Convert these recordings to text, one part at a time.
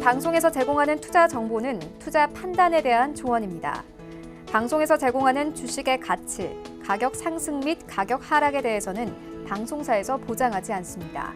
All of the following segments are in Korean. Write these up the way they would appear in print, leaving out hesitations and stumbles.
방송에서 제공하는 투자 정보는 투자 판단에 대한 조언입니다. 방송에서 제공하는 주식의 가치, 가격 상승 및 가격 하락에 대해서는 방송사에서 보장하지 않습니다.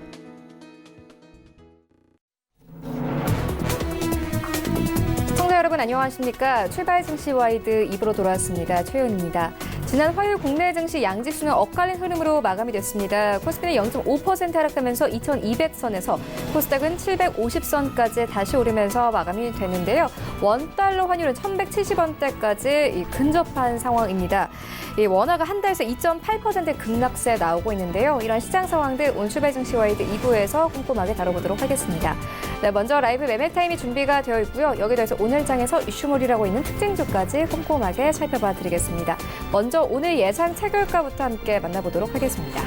시청자 여러분 안녕하십니까? 출발 증시 와이드 2부로 돌아왔습니다. 최윤입니다. 지난 화요일 국내 증시 양지수는 엇갈린 흐름으로 마감이 됐습니다. 코스피는 0.5% 하락하면서 2200선에서 코스닥은 750선까지 다시 오르면서 마감이 됐는데요. 원달러 환율은 1170원대까지 근접한 상황입니다. 이 원화가 한 달에서 2.8% 급락세 나오고 있는데요. 이런 시장 상황들 오늘 출발 증시 와이드 2부에서 꼼꼼하게 다뤄보도록 하겠습니다. 네, 먼저 라이브 매매 타임이 준비가 되어 있고요. 여기에 더해서 오늘 장에서 이슈몰이라고 있는 특징주까지 꼼꼼하게 살펴봐 드리겠습니다. 먼저 오늘 예상 체결가부터 함께 만나보도록 하겠습니다.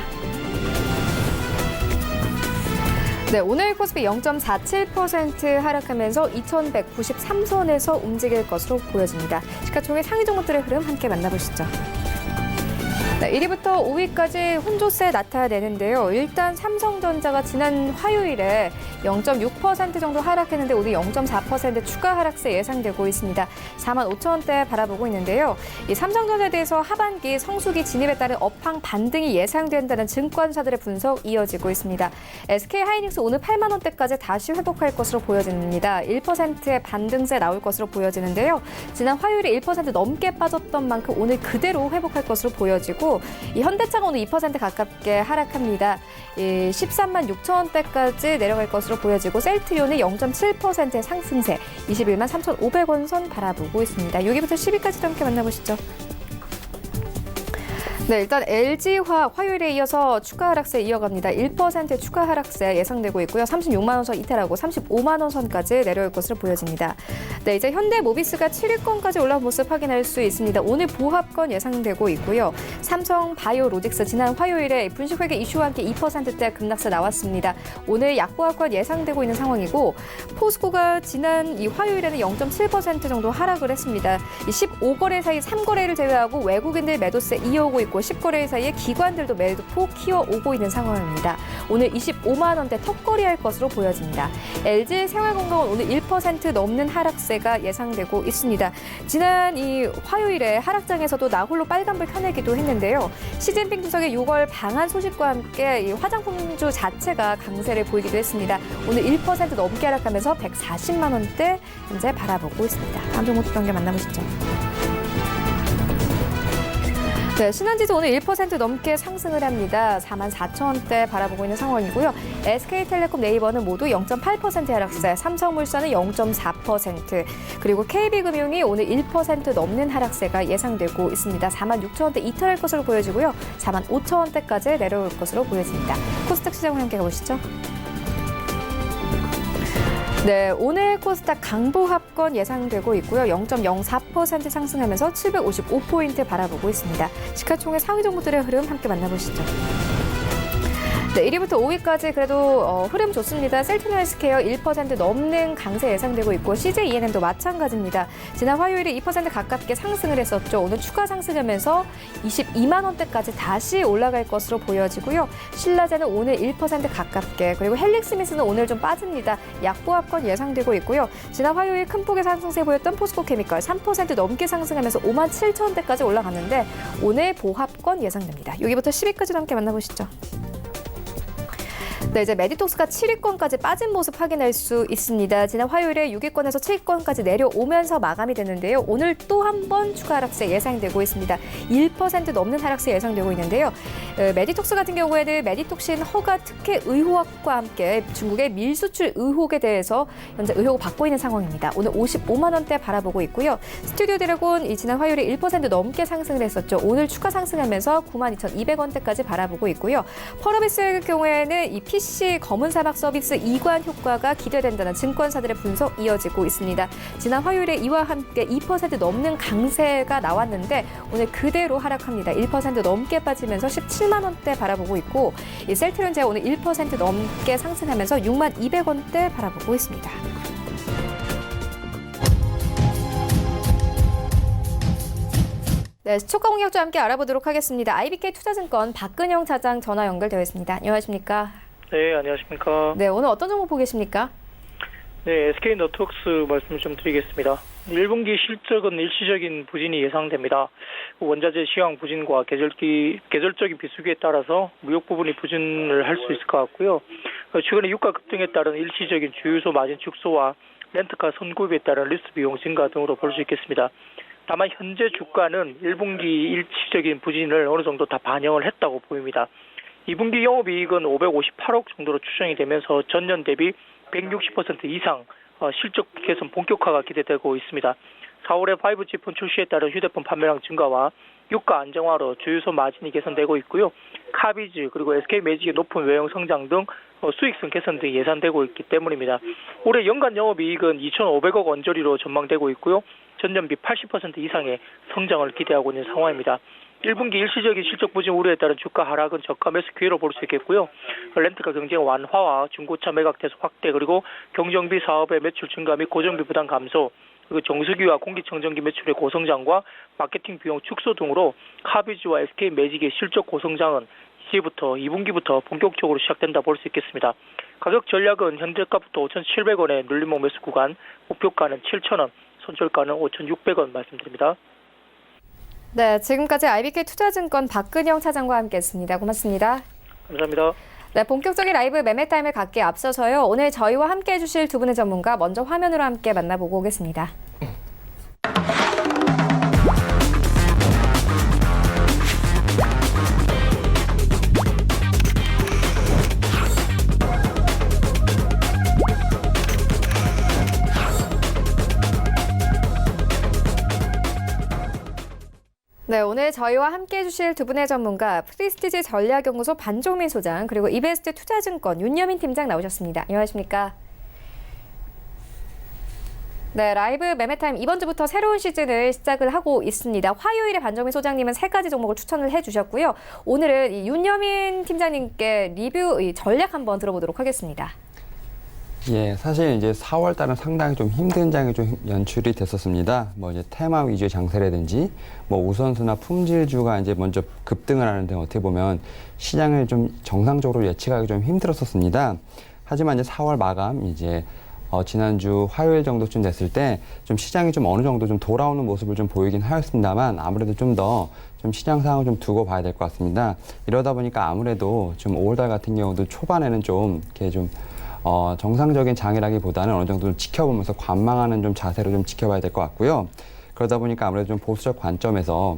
네, 오늘 코스피 0.47% 하락하면서 2193선에서 움직일 것으로 보여집니다. 시가총액 상위 종목들의 흐름 함께 만나보시죠. 네, 1위부터 5위까지 혼조세 나타내는데요. 일단 삼성전자가 지난 화요일에 0.6% 정도 하락했는데 오늘 0.4% 추가 하락세 예상되고 있습니다. 45,000원대 바라보고 있는데요. 이 삼성전자에 대해서 하반기 성수기 진입에 따른 업황 반등이 예상된다는 증권사들의 분석 이어지고 있습니다. SK하이닉스 오늘 8만 원대까지 다시 회복할 것으로 보여집니다. 1%의 반등세 나올 것으로 보여지는데요. 지난 화요일에 1% 넘게 빠졌던 만큼 오늘 그대로 회복할 것으로 보여지고 이 현대차가 오늘 2% 가깝게 하락합니다. 13만 6천 원대까지 내려갈 것으로 보여지고 셀트리온은 0.7%의 상승세 21만 3,500원 선 바라보고 있습니다. 6위부터 10위까지 함께 만나보시죠. 네, 일단 LG화 화요일에 이어서 추가 하락세 이어갑니다. 1%의 추가 하락세 예상되고 있고요. 36만 원 선 이탈하고 35만 원 선까지 내려올 것으로 보여집니다. 네, 이제 현대모비스가 7위권까지 올라온 모습 확인할 수 있습니다. 오늘 보합권 예상되고 있고요. 삼성바이오로직스 지난 화요일에 분식회계 이슈와 함께 2%대 급락세 나왔습니다. 오늘 약보합권 예상되고 있는 상황이고 포스코가 지난 이 화요일에는 0.7% 정도 하락을 했습니다. 이 15거래 사이 3거래를 제외하고 외국인들 매도세 이어오고 있고 10거래 사이에 기관들도 매도폭 키워오고 있는 상황입니다. 오늘 25만 원대 턱걸이할 것으로 보여집니다. LG생활건강은 오늘 1% 넘는 하락세가 예상되고 있습니다. 지난 이 화요일에 하락장에서도 나홀로 빨간불 켜내기도 했는데요. 시진핑 주석의 6월 방한 소식과 함께 이 화장품주 자체가 강세를 보이기도 했습니다. 오늘 1% 넘게 하락하면서 140만 원대 현재 바라보고 있습니다. 다음 종목 경계 만나보시죠. 네, 신한지수 오늘 1% 넘게 상승을 합니다. 44,000원대 바라보고 있는 상황이고요. SK텔레콤 네이버는 모두 0.8% 하락세, 삼성물산은 0.4%, 그리고 KB금융이 오늘 1% 넘는 하락세가 예상되고 있습니다. 46,000원대 이탈할 것으로 보여지고요. 45,000원대까지 내려올 것으로 보여집니다. 코스닥 시장을 함께 가보시죠. 네, 오늘 코스닥 강보합권 예상되고 있고요. 0.04% 상승하면서 755포인트 바라보고 있습니다. 시가총액 상위 종목들의 흐름 함께 만나보시죠. 네, 1위부터 5위까지 그래도 흐름 좋습니다. 셀트리온 헬스케어 1% 넘는 강세 예상되고 있고 CJENM도 마찬가지입니다. 지난 화요일에 2% 가깝게 상승을 했었죠. 오늘 추가 상승하면서 22만 원대까지 다시 올라갈 것으로 보여지고요. 신라제는 오늘 1% 가깝게, 그리고 헬릭스미스는 오늘 좀 빠집니다. 약보합권 예상되고 있고요. 지난 화요일 큰 폭의 상승세 보였던 포스코케미컬 3% 넘게 상승하면서 5만 7천 원대까지 올라갔는데 오늘 보합권 예상됩니다. 여기부터 10위까지 함께 만나보시죠. 네, 이제 메디톡스가 7위권까지 빠진 모습 확인할 수 있습니다. 지난 화요일에 6위권에서 7위권까지 내려오면서 마감이 됐는데요. 오늘 또 한 번 추가 하락세 예상되고 있습니다. 1% 넘는 하락세 예상되고 있는데요. 메디톡스 같은 경우에는 메디톡신 허가 특혜 의혹과 함께 중국의 밀수출 의혹에 대해서 현재 의혹을 받고 있는 상황입니다. 오늘 55만 원대 바라보고 있고요. 스튜디오 드래곤 지난 화요일에 1% 넘게 상승을 했었죠. 오늘 추가 상승하면서 92,200원대까지 바라보고 있고요. 펄어비스의 경우에는 이 PC 검은 사막 서비스 이관 효과가 기대된다는 증권사들의 분석 이어지고 있습니다. 지난 화요일에 이와 함께 2% 넘는 강세가 나왔는데 오늘 그대로 하락합니다. 1% 넘게 빠지면서 17만 원대 바라보고 있고 이 셀트리온제 오늘 1% 넘게 상승하면서 6만 200원대 바라보고 있습니다. 네, 시초가 공략과 함께 알아보도록 하겠습니다. IBK 투자증권 박근영 차장 전화 연결되어 있습니다. 안녕하십니까? 네, 안녕하십니까? 네, 오늘 어떤 종목 보고 계십니까? 네, SK노트웍스 말씀 좀 드리겠습니다. 1분기 실적은 일시적인 부진이 예상됩니다. 원자재 시황 부진과 계절적인 비수기에 따라서 무역 부분이 부진을 할 수 있을 것 같고요. 최근에 유가 급등에 따른 일시적인 주유소 마진 축소와 렌트카 선구입에 따른 리스 비용 증가 등으로 볼 수 있겠습니다. 다만 현재 주가는 1분기 일시적인 부진을 어느 정도 다 반영을 했다고 보입니다. 2분기 영업이익은 558억 정도로 추정이 되면서 전년 대비 160% 이상 실적 개선 본격화가 기대되고 있습니다. 4월에 5G 폰 출시에 따른 휴대폰 판매량 증가와 유가 안정화로 주유소 마진이 개선되고 있고요. 카비즈 그리고 SK매직의 높은 외형 성장 등 수익성 개선 등이 예상되고 있기 때문입니다. 올해 연간 영업이익은 2,500억 원저리로 전망되고 있고요. 전년비 80% 이상의 성장을 기대하고 있는 상황입니다. 1분기 일시적인 실적 부진 우려에 따른 주가 하락은 저가 매수 기회로 볼 수 있겠고요. 렌트카 경쟁 완화와 중고차 매각 대수 확대 그리고 경정비 사업의 매출 증가 및 고정비 부담 감소 그리고 정수기와 공기청정기 매출의 고성장과 마케팅 비용 축소 등으로 카비즈와 SK매직의 실적 고성장은 이제부터 2분기부터 본격적으로 시작된다 볼 수 있겠습니다. 가격 전략은 현재가부터 5,700원의 눌림목 매수 구간, 목표가는 7,000원, 손절가는 5,600원 말씀드립니다. 네, 지금까지 IBK 투자증권 박근영 차장과 함께했습니다. 고맙습니다. 감사합니다. 네, 본격적인 라이브 매매 타임을 갖기에 앞서서요. 오늘 저희와 함께 해주실 두 분의 전문가 먼저 화면으로 함께 만나보고 오겠습니다. 네, 오늘 저희와 함께 해주실 두 분의 전문가 프리스티지 전략연구소 반종민 소장 그리고 이베스트 투자증권 윤여민 팀장 나오셨습니다. 안녕하십니까? 네, 라이브 매매타임 이번 주부터 새로운 시즌을 시작을 하고 있습니다. 화요일에 반종민 소장님은 3가지 종목을 추천을 해주셨고요. 오늘은 이 윤여민 팀장님께 리뷰 전략 한번 들어보도록 하겠습니다. 예, 사실 이제 4월 달은 상당히 좀 힘든 장이 좀 연출이 됐었습니다. 뭐 이제 테마 위주의 장세라든지 뭐 우선수나 품질주가 이제 먼저 급등을 하는데 어떻게 보면 시장을 좀 정상적으로 예측하기 좀 힘들었었습니다. 하지만 이제 4월 마감 이제 지난주 화요일 정도쯤 됐을 때 좀 시장이 좀 어느 정도 좀 돌아오는 모습을 좀 보이긴 하였습니다만 아무래도 좀 더 좀 시장 상황을 좀 두고 봐야 될 것 같습니다. 이러다 보니까 아무래도 좀 5월달 같은 경우도 초반에는 좀 이렇게 좀 정상적인 장이라기보다는 어느 정도 좀 지켜보면서 관망하는 좀 자세로 좀 지켜봐야 될 것 같고요. 그러다 보니까 아무래도 좀 보수적 관점에서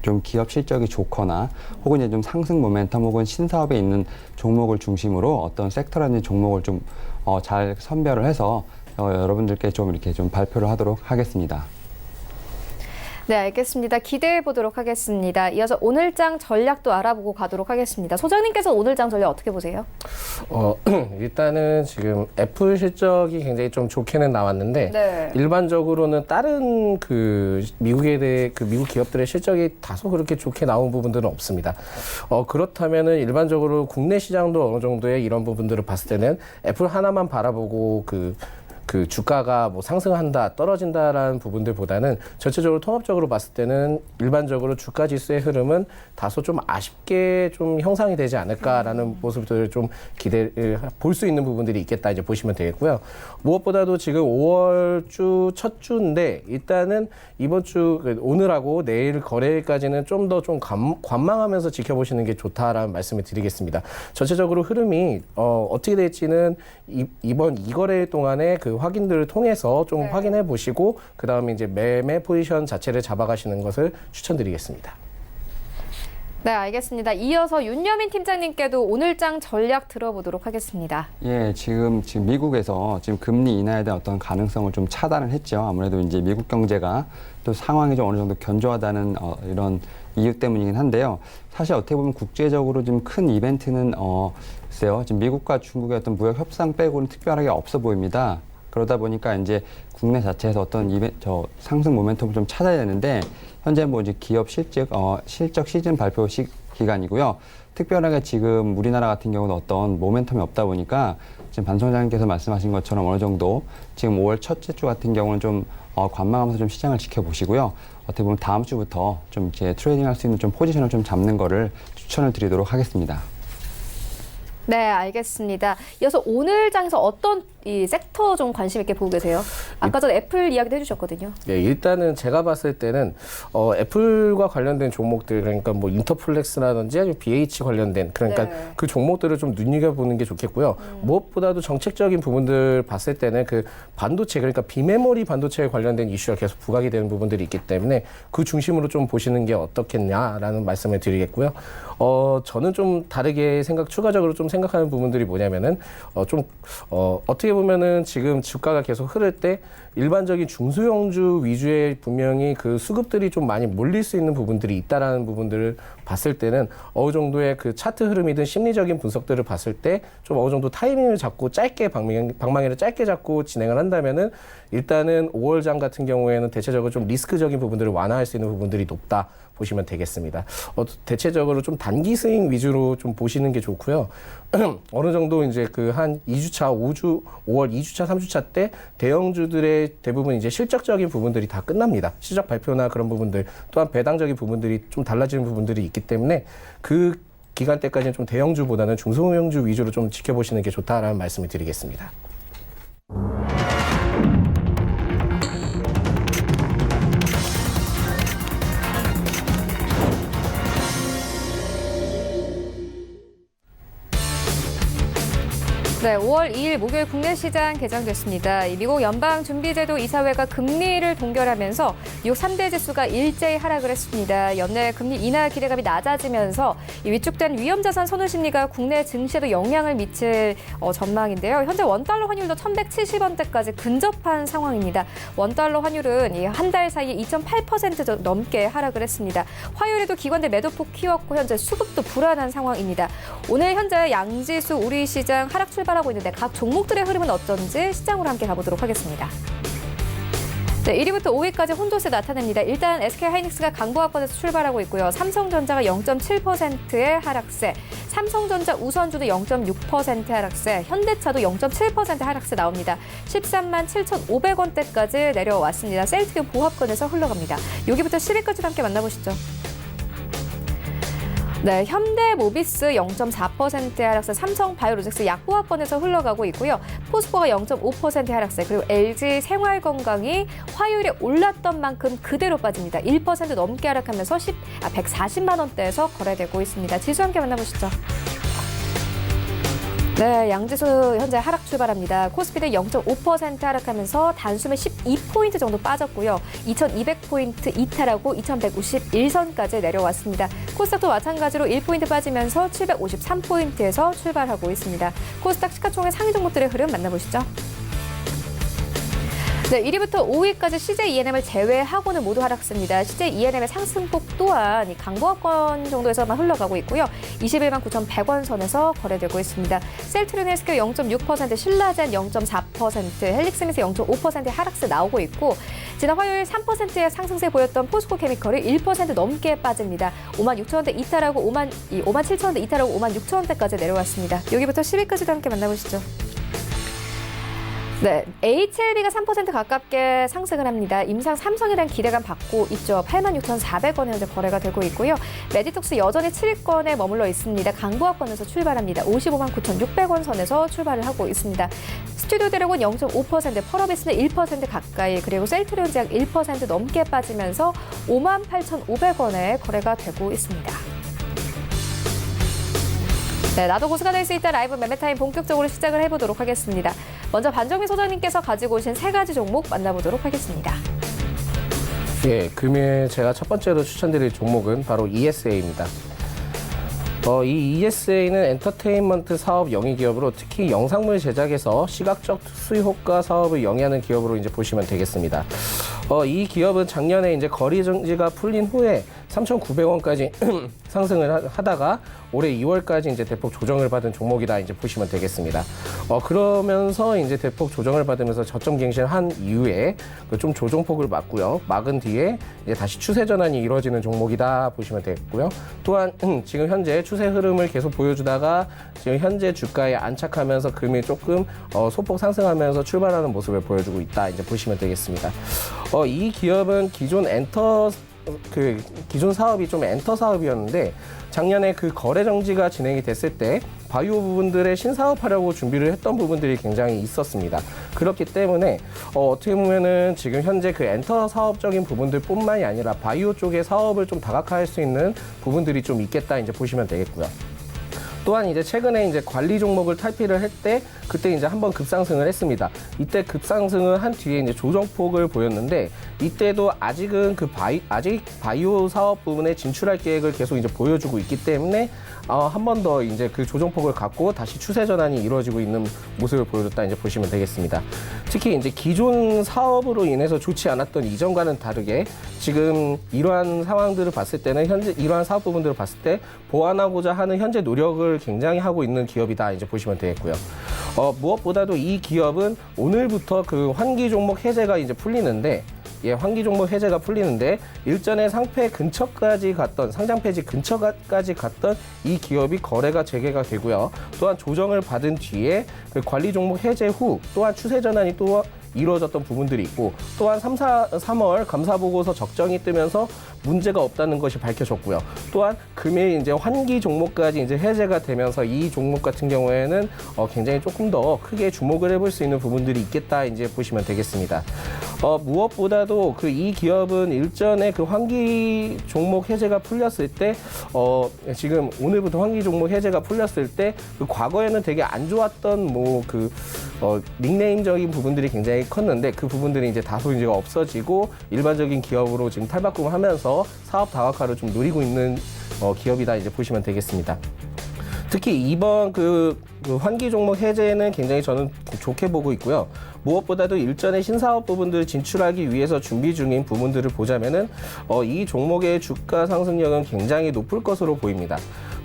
좀 기업 실적이 좋거나 혹은 이제 좀 상승 모멘텀 혹은 신사업에 있는 종목을 중심으로 어떤 섹터라든지 종목을 좀 잘 선별을 해서 여러분들께 좀 이렇게 좀 발표를 하도록 하겠습니다. 네, 알겠습니다. 기대해 보도록 하겠습니다. 이어서 오늘장 전략도 알아보고 가도록 하겠습니다. 소장님께서 오늘장 전략 어떻게 보세요? 일단은 지금 애플 실적이 굉장히 좀 좋게는 나왔는데 네. 일반적으로는 다른 그 미국에 대해 그 미국 기업들의 실적이 다소 그렇게 좋게 나온 부분들은 없습니다. 그렇다면은 일반적으로 국내 시장도 어느 정도의 이런 부분들을 봤을 때는 애플 하나만 바라보고 그 주가가 뭐 상승한다, 떨어진다라는 부분들보다는 전체적으로 통합적으로 봤을 때는 일반적으로 주가 지수의 흐름은 다소 좀 아쉽게 좀 형성이 되지 않을까라는 모습들을 좀 볼 수 있는 부분들이 있겠다 이제 보시면 되겠고요. 무엇보다도 지금 5월 주 첫 주인데 일단은 이번 주 오늘하고 내일 거래일까지는 좀 더 좀 관망하면서 지켜보시는 게 좋다라는 말씀을 드리겠습니다. 전체적으로 흐름이 어떻게 될지는 이번 2거래일 동안에 그 확인들을 통해서 좀 확인해 보시고 그 다음에 이제 매매 포지션 자체를 잡아가시는 것을 추천드리겠습니다. 네, 알겠습니다. 이어서 윤여민 팀장님께도 오늘장 전략 들어보도록 하겠습니다. 예, 지금 미국에서 지금 금리 인하에 대한 어떤 가능성을 좀 차단을 했죠. 아무래도 이제 미국 경제가 또 상황이 좀 어느 정도 견조하다는 이런 이유 때문이긴 한데요. 사실 어떻게 보면 국제적으로 좀 큰 이벤트는 글쎄요. 지금 미국과 중국의 어떤 무역 협상 빼고는 특별하게 없어 보입니다. 그러다 보니까 이제 국내 자체에서 어떤 상승 모멘텀을 좀 찾아야 되는데 현재 뭐 이제 기업 실적 시즌 발표 기간이고요. 특별하게 지금 우리나라 같은 경우는 어떤 모멘텀이 없다 보니까 지금 반 소장님께서 말씀하신 것처럼 어느 정도 지금 5월 첫째 주 같은 경우는 좀 관망하면서 좀 시장을 지켜보시고요. 어떻게 보면 다음 주부터 좀 이제 트레이딩할 수 있는 좀 포지션을 좀 잡는 거를 추천을 드리도록 하겠습니다. 네, 알겠습니다. 이어서 오늘 장에서 어떤 이 섹터 좀 관심 있게 보고 계세요? 아까 전에 애플 이야기도 해주셨거든요. 네, 일단은 제가 봤을 때는 애플과 관련된 종목들, 그러니까 뭐 인터플렉스라든지 아니면 BH 관련된, 그러니까 네. 그 종목들을 좀 눈여겨보는 게 좋겠고요. 무엇보다도 정책적인 부분들 봤을 때는 그 반도체, 그러니까 비메모리 반도체에 관련된 이슈가 계속 부각이 되는 부분들이 있기 때문에 그 중심으로 좀 보시는 게 어떻겠냐라는 말씀을 드리겠고요. 저는 좀 다르게 추가적으로 좀 생각하는 부분들이 뭐냐면은 어떻게 보면은 지금 주가가 계속 흐를 때 일반적인 중소형주 위주의 분명히 그 수급들이 좀 많이 몰릴 수 있는 부분들이 있다라는 부분들을 봤을 때는 어느 정도의 그 차트 흐름이든 심리적인 분석들을 봤을 때 좀 어느 정도 타이밍을 잡고 짧게 방망이를 짧게 잡고 진행을 한다면은 일단은 5월장 같은 경우에는 대체적으로 좀 리스크적인 부분들을 완화할 수 있는 부분들이 높다 보시면 되겠습니다. 대체적으로 좀 단기 스윙 위주로 좀 보시는 게 좋고요. 어느 정도 이제 그 한 2주차, 5월 2주차, 3주차 때 대형주들의 대부분 이제 실적적인 부분들이 다 끝납니다. 실적 발표나 그런 부분들, 또한 배당적인 부분들이 좀 달라지는 부분들이 있기 때문에 그 기간 때까지는 좀 대형주보다는 중소형주 위주로 좀 지켜보시는 게 좋다라는 말씀을 드리겠습니다. 네, 5월 2일 목요일 국내 시장 개장됐습니다. 이 미국 연방준비제도 이사회가 금리를 동결하면서 뉴욕 3대 지수가 일제히 하락을 했습니다. 연내 금리 인하 기대감이 낮아지면서 이 위축된 위험자산 선호 심리가 국내 증시에도 영향을 미칠 전망인데요. 현재 원달러 환율도 1,170원대까지 근접한 상황입니다. 원달러 환율은 한 달 사이에 2.8% 넘게 하락을 했습니다. 화요일에도 기관들 매도폭 키웠고 현재 수급도 불안한 상황입니다. 오늘 현재 양지수 우리 시장 하락 출발하고 있는데 각 종목들의 흐름은 어떤지 시장으로 함께 가보도록 하겠습니다. 네, 1위부터 5위까지 혼조세 나타냅니다. 일단 SK하이닉스가 강보합권에서 출발하고 있고요. 삼성전자가 0.7%의 하락세, 삼성전자 우선주도 0.6% 하락세, 현대차도 0.7% 하락세 나옵니다. 13만 7,500원대까지 내려왔습니다. 셀트리온 보합권에서 흘러갑니다. 여기부터 10위까지 함께 만나보시죠. 네, 현대모비스 0.4% 하락세, 삼성바이오로직스 약보합권에서 흘러가고 있고요. 포스코가 0.5% 하락세, 그리고 LG생활건강이 화요일에 올랐던 만큼 그대로 빠집니다. 1% 넘게 하락하면서 140만 원대에서 거래되고 있습니다. 지수 함께 만나보시죠. 네, 양지수 현재 하락 출발합니다. 코스피는 0.5% 하락하면서 단숨에 12포인트 정도 빠졌고요. 2,200포인트 이탈하고 2,151선까지 내려왔습니다. 코스닥도 마찬가지로 1포인트 빠지면서 753포인트에서 출발하고 있습니다. 코스닥 시가총액 상위 종목들의 흐름 만나보시죠. 네, 1위부터 5위까지 CJ E&M을 제외하고는 모두 하락세입니다. CJ E&M의 상승폭 또한 이 강보합권 정도에서만 흘러가고 있고요. 21만 9,100원 선에서 거래되고 있습니다. 셀트리온 헬스케어 0.6%, 신라젠 0.4%, 헬릭스미스 0.5% 하락세 나오고 있고 지난 화요일 3%의 상승세 보였던 포스코 케미컬이 1% 넘게 빠집니다. 5만 6천원대 이탈하고 5만 7천원대 이탈하고 5만 6천원대까지 내려왔습니다. 여기부터 10위까지도 함께 만나보시죠. 네, HLB가 3% 가깝게 상승을 합니다. 임상 삼성에 대한 기대감 받고 있죠. 86,400원 현재 거래가 되고 있고요. 메디톡스 여전히 7위권에 머물러 있습니다. 강보합권에서 출발합니다. 55만 9,600원 선에서 출발을 하고 있습니다. 스튜디오 드래곤 0.5%, 펄어비스는 1% 가까이, 그리고 셀트리온 제약 1% 넘게 빠지면서 5만 8,500원에 거래가 되고 있습니다. 네, 나도 고수가 될 수 있다 라이브 매매타임 본격적으로 시작을 해보도록 하겠습니다. 먼저 반정민 소장님께서 가지고 오신 3가지 종목 만나보도록 하겠습니다. 예, 금일 제가 첫 번째로 추천드릴 종목은 바로 ESA입니다. 이 ESA는 엔터테인먼트 사업 영위 기업으로 특히 영상물 제작에서 시각적 수익 효과 사업을 영위하는 기업으로 이제 보시면 되겠습니다. 이 기업은 작년에 이제 거리 정지가 풀린 후에 3,900원까지 상승을 하다가 올해 2월까지 이제 대폭 조정을 받은 종목이다 이제 보시면 되겠습니다. 그러면서 이제 대폭 조정을 받으면서 저점 갱신을 한 이후에 좀 조정폭을 막고요. 막은 뒤에 이제 다시 추세 전환이 이루어지는 종목이다 보시면 되겠고요. 또한 지금 현재 추세 흐름을 계속 보여주다가 지금 현재 주가에 안착하면서 금일 조금 소폭 상승하면서 출발하는 모습을 보여주고 있다 이제 보시면 되겠습니다. 이 기업은 기존 기존 사업이 좀 엔터 사업이었는데 작년에 그 거래 정지가 진행이 됐을 때 바이오 부분들의 신사업하려고 준비를 했던 부분들이 굉장히 있었습니다. 그렇기 때문에 어떻게 보면은 지금 현재 그 엔터 사업적인 부분들뿐만이 아니라 바이오 쪽의 사업을 좀 다각화할 수 있는 부분들이 좀 있겠다 이제 보시면 되겠고요. 또한 이제 최근에 이제 관리 종목을 탈피를 할 때 그때 이제 한번 급상승을 했습니다. 이때 급상승을 한 뒤에 이제 조정폭을 보였는데 이때도 아직은 아직 바이오 사업 부분에 진출할 계획을 계속 이제 보여주고 있기 때문에 한 번 더 이제 그 조정폭을 갖고 다시 추세 전환이 이루어지고 있는 모습을 보여줬다 이제 보시면 되겠습니다. 특히 이제 기존 사업으로 인해서 좋지 않았던 이전과는 다르게 지금 이러한 상황들을 봤을 때는 현재 이러한 사업 부분들을 봤을 때 보완하고자 하는 현재 노력을 굉장히 하고 있는 기업이다 이제 보시면 되겠고요. 무엇보다도 이 기업은 오늘부터 그 환기 종목 해제가 이제 풀리는데 환기 종목 해제가 풀리는데 일전에 상장 폐지 근처까지 갔던 이 기업이 거래가 재개가 되고요. 또한 조정을 받은 뒤에 그 관리 종목 해제 후 또한 추세 전환이 또 이루어졌던 부분들이 있고 또한 3월 감사보고서 적정이 뜨면서 문제가 없다는 것이 밝혀졌고요. 또한 금일 이제 환기 종목까지 이제 해제가 되면서 이 종목 같은 경우에는 굉장히 조금 더 크게 주목을 해볼 수 있는 부분들이 있겠다 이제 보시면 되겠습니다. 무엇보다도 그 이 기업은 일전에 그 환기 종목 해제가 풀렸을 때 지금 오늘부터 환기 종목 해제가 풀렸을 때 그 과거에는 되게 안 좋았던 닉네임적인 부분들이 굉장히 컸는데 그 부분들이 이제 다소 이제 없어지고 일반적인 기업으로 지금 탈바꿈하면서 사업 다각화를 좀 누리고 있는 기업이다 이제 보시면 되겠습니다. 특히 이번 그 환기 종목 해제는 굉장히 저는 좋게 보고 있고요. 무엇보다도 일전에 신사업 부분들을 진출하기 위해서 준비 중인 부분들을 보자면은 이 종목의 주가 상승력은 굉장히 높을 것으로 보입니다.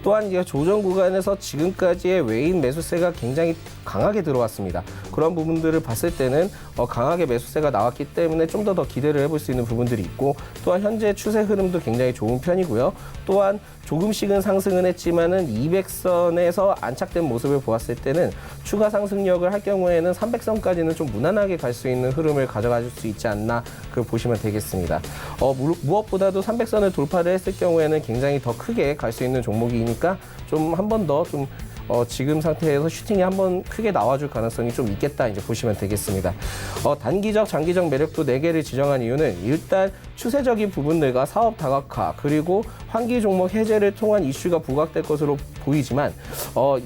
또한 이 조정 구간에서 지금까지의 외인 매수세가 굉장히 강하게 들어왔습니다. 그런 부분들을 봤을 때는 강하게 매수세가 나왔기 때문에 좀 더 기대를 해볼 수 있는 부분들이 있고 또한 현재 추세 흐름도 굉장히 좋은 편이고요. 또한 조금씩은 상승은 했지만은 200선에서 안착된 모습을 보았을 때는 추가 상승력을 할 경우에는 300선까지는 좀 무난하게 갈 수 있는 흐름을 가져갈 수 있지 않나 보시면 되겠습니다. 무엇보다도 300선을 돌파를 했을 경우에는 굉장히 더 크게 갈 수 있는 종목이니까 좀 한 번 더 지금 상태에서 슈팅이 한번 크게 나와줄 가능성이 좀 있겠다 이제 보시면 되겠습니다. 단기적, 장기적 매력도 4개를 지정한 이유는 일단 추세적인 부분들과 사업 다각화 그리고 환기 종목 해제를 통한 이슈가 부각될 것으로 보이지만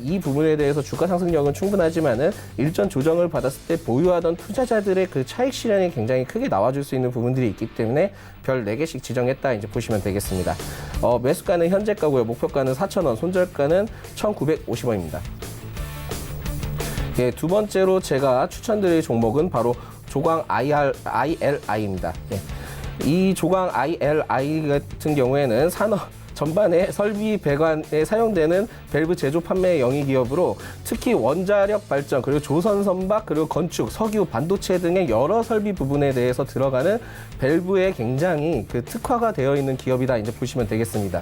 이 부분에 대해서 주가 상승력은 충분하지만은 일전 조정을 받았을 때 보유하던 투자자들의 그 차익 실현이 굉장히 크게 나와줄 수 있는 부분들이 있기 때문에 별 4개씩 지정했다 이제 보시면 되겠습니다. 매수가는 현재가고요. 목표가는 4,000원, 손절가는 1,950원입니다. 예, 두 번째로 제가 추천드릴 종목은 바로 조광 ILI입니다. 예. 이 조광 ILI 같은 경우에는 산업 전반의 설비 배관에 사용되는 밸브 제조 판매 영위 기업으로 특히 원자력 발전 그리고 조선 선박 그리고 건축, 석유, 반도체 등의 여러 설비 부분에 대해서 들어가는 밸브에 굉장히 특화가 되어 있는 기업이다 이제 보시면 되겠습니다.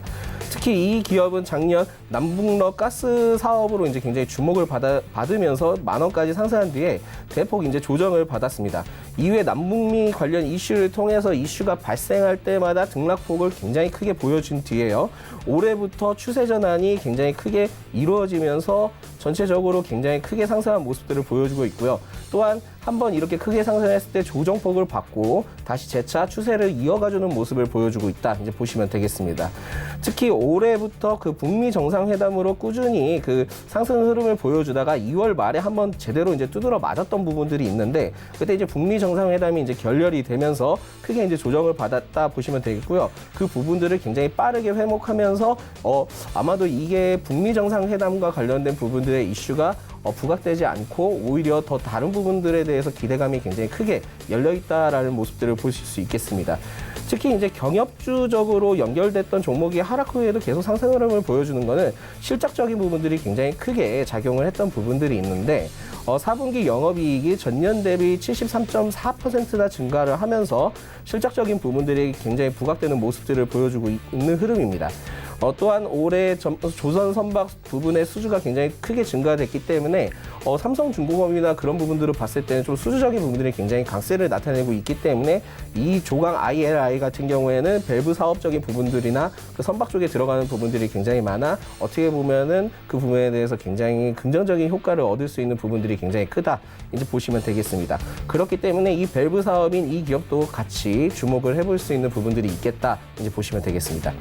특히 이 기업은 작년 남북러 가스 사업으로 이제 굉장히 주목을 받으면서 10,000원까지 상승한 뒤에 대폭 이제 조정을 받았습니다. 이후에 남북미 관련 이슈를 통해서 이슈가 발생할 때마다 등락폭을 굉장히 크게 보여준 뒤에요. 올해부터 추세 전환이 굉장히 크게 이루어지면서 전체적으로 굉장히 크게 상승한 모습들을 보여주고 있고요. 또한 한번 이렇게 크게 상승했을 때 조정폭을 받고 다시 재차 추세를 이어가주는 모습을 보여주고 있다. 이제 보시면 되겠습니다. 특히 올해부터 그 북미 정상회담으로 꾸준히 그 상승 흐름을 보여주다가 2월 말에 한번 제대로 이제 두드러 맞았던 부분들이 있는데 그때 이제 북미 정상회담이 이제 결렬이 되면서 크게 이제 조정을 받았다 보시면 되겠고요. 그 부분들을 굉장히 빠르게 회복하면서 아마도 이게 북미 정상회담과 관련된 부분들의 이슈가 부각되지 않고 오히려 더 다른 부분들에 대해서 기대감이 굉장히 크게 열려 있다라는 모습들을 보실 수 있겠습니다. 특히 이제 경협주적으로 연결됐던 종목이 하락 후에도 계속 상승 흐름을 보여주는 것은 실적적인 부분들이 굉장히 크게 작용을 했던 부분들이 있는데 4분기 영업이익이 전년 대비 73.4%나 증가를 하면서 실적적인 부분들이 굉장히 부각되는 모습들을 보여주고 있는 흐름입니다. 또한 올해 조선 선박 부분의 수주가 굉장히 크게 증가됐기 때문에 삼성중공업이나 그런 부분들을 봤을 때는 좀 수주적인 부분들이 굉장히 강세를 나타내고 있기 때문에 이 조강 ILI 같은 경우에는 밸브 사업적인 부분들이나 그 선박 쪽에 들어가는 부분들이 굉장히 많아 어떻게 보면은 그 부분에 대해서 굉장히 긍정적인 효과를 얻을 수 있는 부분들이 굉장히 크다 이제 보시면 되겠습니다. 그렇기 때문에 이 밸브 사업인 이 기업도 같이 주목을 해볼 수 있는 부분들이 있겠다 이제 보시면 되겠습니다.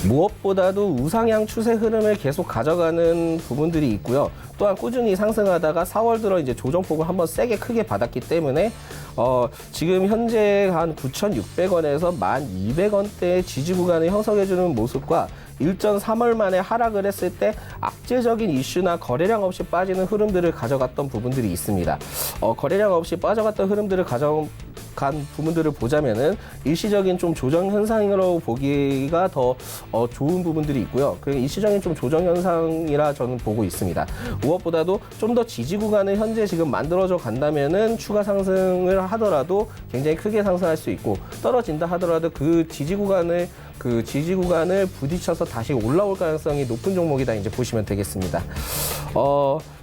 무엇보다도 우상향 추세 흐름을 계속 가져가는 부분들이 있고요. 또한 꾸준히 상승하다가 4월 들어 이제 조정폭을 한번 세게 크게 받았기 때문에 지금 현재 한 9,600원에서 1,200원대의 지지 구간을 형성해주는 모습과 일전 3월 만에 하락을 했을 때 악재적인 이슈나 거래량 없이 빠지는 흐름들을 가져갔던 부분들이 있습니다. 거래량 없이 빠져갔던 흐름들을 가져간 부분들을 보자면은 일시적인 좀 조정 현상으로 보기가 더 좋은 부분들이 있고요. 그 일시적인 좀 조정 현상이라 저는 보고 있습니다. 무엇보다도 좀 더 지지 구간을 현재 지금 만들어져 간다면은 추가 상승을 하더라도 굉장히 크게 상승할 수 있고 떨어진다 하더라도 그 지지 구간을 부딪혀서 다시 올라올 가능성이 높은 종목이다 이제 보시면 되겠습니다.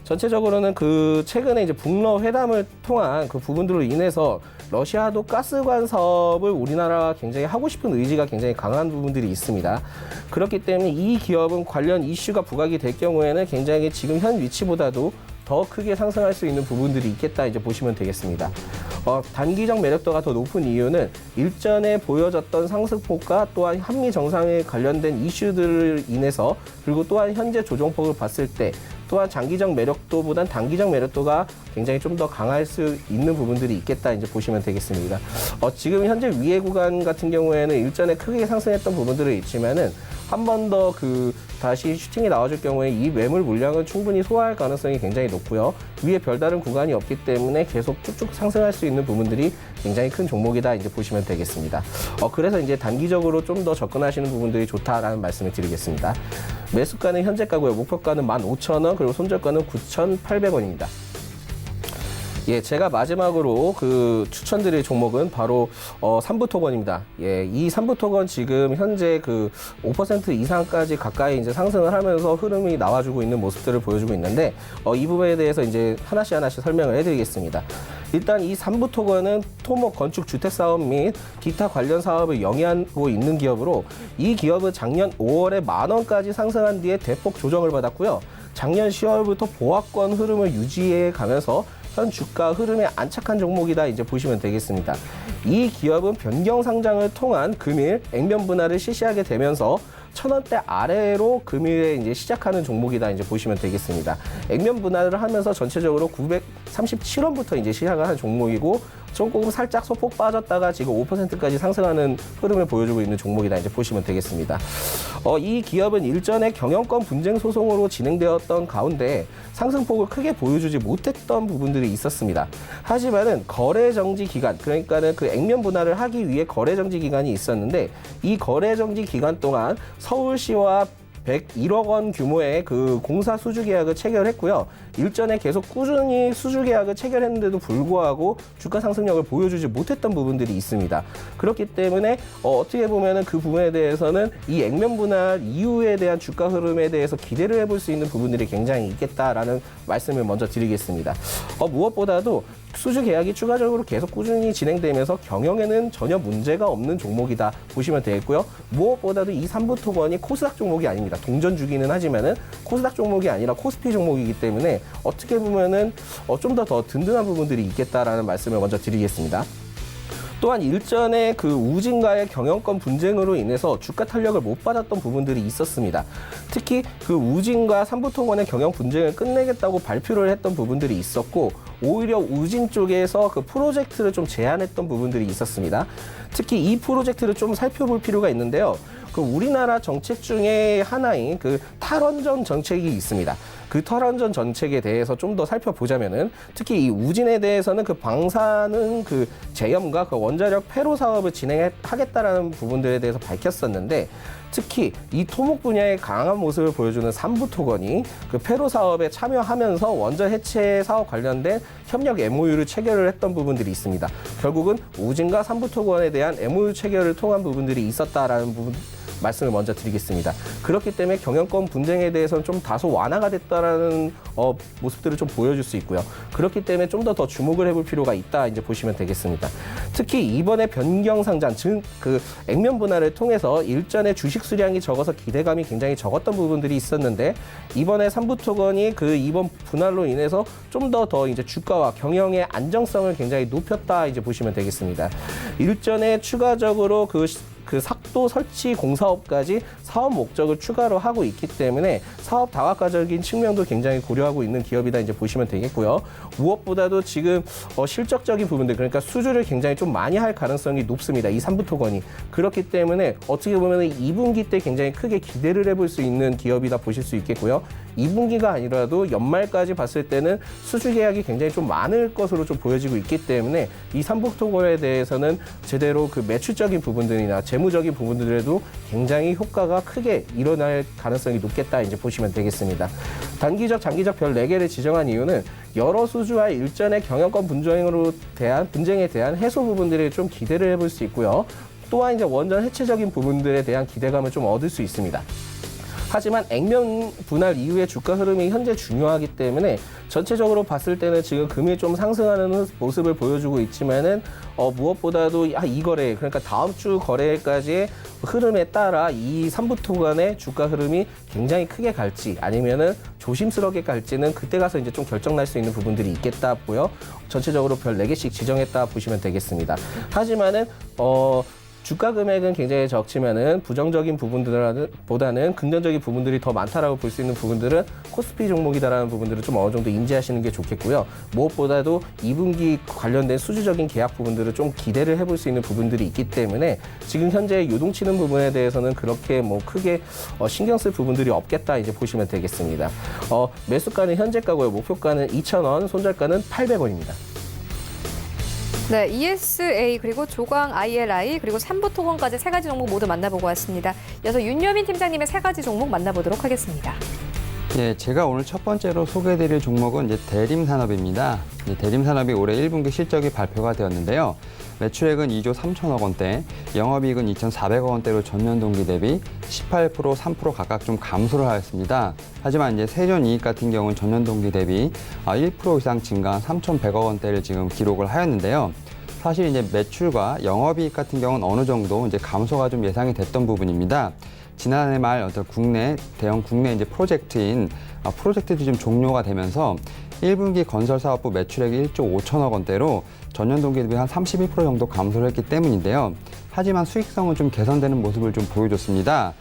전체적으로는 그 최근에 이제 북러 회담을 통한 그 부분들로 인해서 러시아도 가스관 사업을 우리나라가 굉장히 하고 싶은 의지가 굉장히 강한 부분들이 있습니다. 그렇기 때문에 이 기업은 관련 이슈가 부각이 될 경우에는 굉장히 지금 현 위치보다도 더 크게 상승할 수 있는 부분들이 있겠다 이제 보시면 되겠습니다. 단기적 매력도가 더 높은 이유는 일전에 보여졌던 상승폭과 또한 한미 정상에 관련된 이슈들을 인해서 그리고 또한 현재 조정폭을 봤을 때 또한 장기적 매력도보단 단기적 매력도가 굉장히 좀 더 강할 수 있는 부분들이 있겠다 이제 보시면 되겠습니다. 지금 현재 위에 구간 같은 경우에는 일전에 크게 상승했던 부분들은 있지만은 한 번 더 다시 슈팅이 나와줄 경우에 이 매물 물량은 충분히 소화할 가능성이 굉장히 높고요. 위에 별다른 구간이 없기 때문에 계속 쭉쭉 상승할 수 있는 부분들이 굉장히 큰 종목이다 이제 보시면 되겠습니다. 그래서 이제 단기적으로 좀 더 접근하시는 부분들이 좋다라는 말씀을 드리겠습니다. 매수가는 현재가고요. 목표가는 15,000원 그리고 손절가는 9,800원입니다. 예, 제가 마지막으로 추천드릴 종목은 바로 삼부토건입니다. 예, 이 삼부토건 지금 현재 5% 이상까지 가까이 이제 상승을 하면서 흐름이 나와주고 있는 모습들을 보여주고 있는데 이 부분에 대해서 이제 하나씩 설명을 해드리겠습니다. 일단 이 삼부토건은 토목 건축 주택 사업 및 기타 관련 사업을 영위하고 있는 기업으로 이 기업은 작년 5월에 10,000원까지 상승한 뒤에 대폭 조정을 받았고요. 작년 10월부터 보합권 흐름을 유지해 가면서 현 주가 흐름에 안착한 종목이다 이제 보시면 되겠습니다. 이 기업은 변경 상장을 통한 금일 액면 분할을 실시하게 되면서 1,000원대 아래로 금일에 이제 시작하는 종목이다 이제 보시면 되겠습니다. 액면 분할을 하면서 전체적으로 937원부터 이제 시작을 한 종목이고 조금 살짝 소폭 빠졌다가 지금 5%까지 상승하는 흐름을 보여주고 있는 종목이다 이제 보시면 되겠습니다. 이 기업은 일전에 경영권 분쟁 소송으로 진행되었던 가운데 상승폭을 크게 보여주지 못했던 부분들이 있었습니다. 하지만은 거래 정지 기간, 그러니까는 그 액면 분할을 하기 위해 거래 정지 기간이 있었는데 이 거래 정지 기간 동안 서울시와 101억 원 규모의 공사 수주 계약을 체결했고요. 일전에 계속 꾸준히 수주 계약을 체결했는데도 불구하고 주가 상승력을 보여주지 못했던 부분들이 있습니다. 그렇기 때문에 어떻게 보면은 그 부분에 대해서는 이 액면 분할 이후에 대한 주가 흐름에 대해서 기대를 해볼 수 있는 부분들이 굉장히 있겠다라는 말씀을 먼저 드리겠습니다. 무엇보다도 수주 계약이 추가적으로 계속 꾸준히 진행되면서 경영에는 전혀 문제가 없는 종목이다 보시면 되겠고요. 무엇보다도 이 삼부토건이 코스닥 종목이 아닙니다. 동전주기는 하지만은 코스닥 종목이 아니라 코스피 종목이기 때문에 어떻게 보면은 좀 더 든든한 부분들이 있겠다라는 말씀을 먼저 드리겠습니다. 또한 일전에 우진과의 경영권 분쟁으로 인해서 주가 탄력을 못 받았던 부분들이 있었습니다. 특히 우진과 삼부토건의 경영 분쟁을 끝내겠다고 발표를 했던 부분들이 있었고 오히려 우진 쪽에서 프로젝트를 좀 제한했던 부분들이 있었습니다. 특히 이 프로젝트를 좀 살펴볼 필요가 있는데요. 우리나라 정책 중에 하나인 탈원전 정책이 있습니다. 그 탈원전 정책에 대해서 좀 더 살펴보자면은 특히 이 우진에 대해서는 방사능 제염과 원자력 폐로 사업을 진행하겠다라는 부분들에 대해서 밝혔었는데 특히 이 토목 분야의 강한 모습을 보여주는 삼부토건이 폐로 사업에 참여하면서 원전 해체 사업 관련된 협력 MOU를 체결을 했던 부분들이 있습니다. 결국은 우진과 삼부토건에 대한 MOU 체결을 통한 부분들이 있었다라는 말씀을 먼저 드리겠습니다. 그렇기 때문에 경영권 분쟁에 대해서는 좀 다소 완화가 됐다라는 모습들을 좀 보여줄 수 있고요. 그렇기 때문에 좀 더 주목을 해볼 필요가 있다 이제 보시면 되겠습니다. 특히 이번에 변경 상장, 즉 그 액면 분할을 통해서 일전에 주식 수량이 적어서 기대감이 굉장히 적었던 부분들이 있었는데 이번에 삼부토건이 그 이번 분할로 인해서 좀 더 이제 주가와 경영의 안정성을 굉장히 높였다 이제 보시면 되겠습니다. 일전에 추가적으로 그 삭도 설치 공사업까지 사업 목적을 추가로 하고 있기 때문에 사업 다각화적인 측면도 굉장히 고려하고 있는 기업이다 이제 보시면 되겠고요. 무엇보다도 지금 실적적인 부분들, 그러니까 수주를 굉장히 좀 많이 할 가능성이 높습니다. 이 삼부토건이. 그렇기 때문에 어떻게 보면 2분기 때 굉장히 크게 기대를 해볼 수 있는 기업이다 보실 수 있겠고요. 2분기가 아니라도 연말까지 봤을 때는 수주 계약이 굉장히 좀 많을 것으로 좀 보여지고 있기 때문에 이 삼부토건에 대해서는 제대로 그 매출적인 부분들이나 재무적인 부분들에도 굉장히 효과가 크게 일어날 가능성이 높겠다 이제 보시면 되겠습니다. 단기적, 장기적 별 4개를 지정한 이유는 여러 수주와 일전의 경영권 분쟁에 대한 해소 부분들을 좀 기대를 해볼 수 있고요. 또한 이제 원전 해체적인 부분들에 대한 기대감을 좀 얻을 수 있습니다. 하지만 액면 분할 이후의 주가 흐름이 현재 중요하기 때문에 전체적으로 봤을 때는 지금 금이 좀 상승하는 모습을 보여주고 있지만은 무엇보다도 이 거래, 그러니까 다음 주 거래까지의 흐름에 따라 이 삼부토간의 주가 흐름이 굉장히 크게 갈지 아니면은 조심스럽게 갈지는 그때 가서 이제 좀 결정날 수 있는 부분들이 있겠다 보여 전체적으로 별 4개씩 지정했다 보시면 되겠습니다. 하지만은 주가 금액은 굉장히 적지만은 부정적인 부분들보다는 긍정적인 부분들이 더 많다라고 볼 수 있는 부분들은 코스피 종목이다라는 부분들을 좀 어느 정도 인지하시는 게 좋겠고요. 무엇보다도 2분기 관련된 수주적인 계약 부분들을 좀 기대를 해볼 수 있는 부분들이 있기 때문에 지금 현재 요동치는 부분에 대해서는 그렇게 크게 신경 쓸 부분들이 없겠다 이제 보시면 되겠습니다. 매수가는 현재가고요. 목표가는 2,000원, 손절가는 800원입니다. 네, ESA 그리고 조광 ILI 그리고 삼부토건까지 3가지 종목 모두 만나보고 왔습니다. 이어서 윤여민 팀장님의 3가지 종목 만나보도록 하겠습니다. 예, 제가 오늘 첫 번째로 소개해드릴 종목은 이제 대림산업입니다. 대림산업이 올해 1분기 실적이 발표가 되었는데요. 매출액은 2조 3천억 원대, 영업이익은 2,400억 원대로 전년 동기 대비 18%, 3% 각각 좀 감소를 하였습니다. 하지만 이제 세전 이익 같은 경우는 전년 동기 대비 1% 이상 증가한 3,100억 원대를 지금 기록을 하였는데요. 사실 이제 매출과 영업이익 같은 경우는 어느 정도 이제 감소가 좀 예상이 됐던 부분입니다. 지난해 말 대형 국내 이제 프로젝트도 좀 종료가 되면서 1분기 건설사업부 매출액이 1조 5천억 원대로 전년 동기 대비 한 32% 정도 감소를 했기 때문인데요. 하지만 수익성은 좀 개선되는 모습을 좀 보여줬습니다.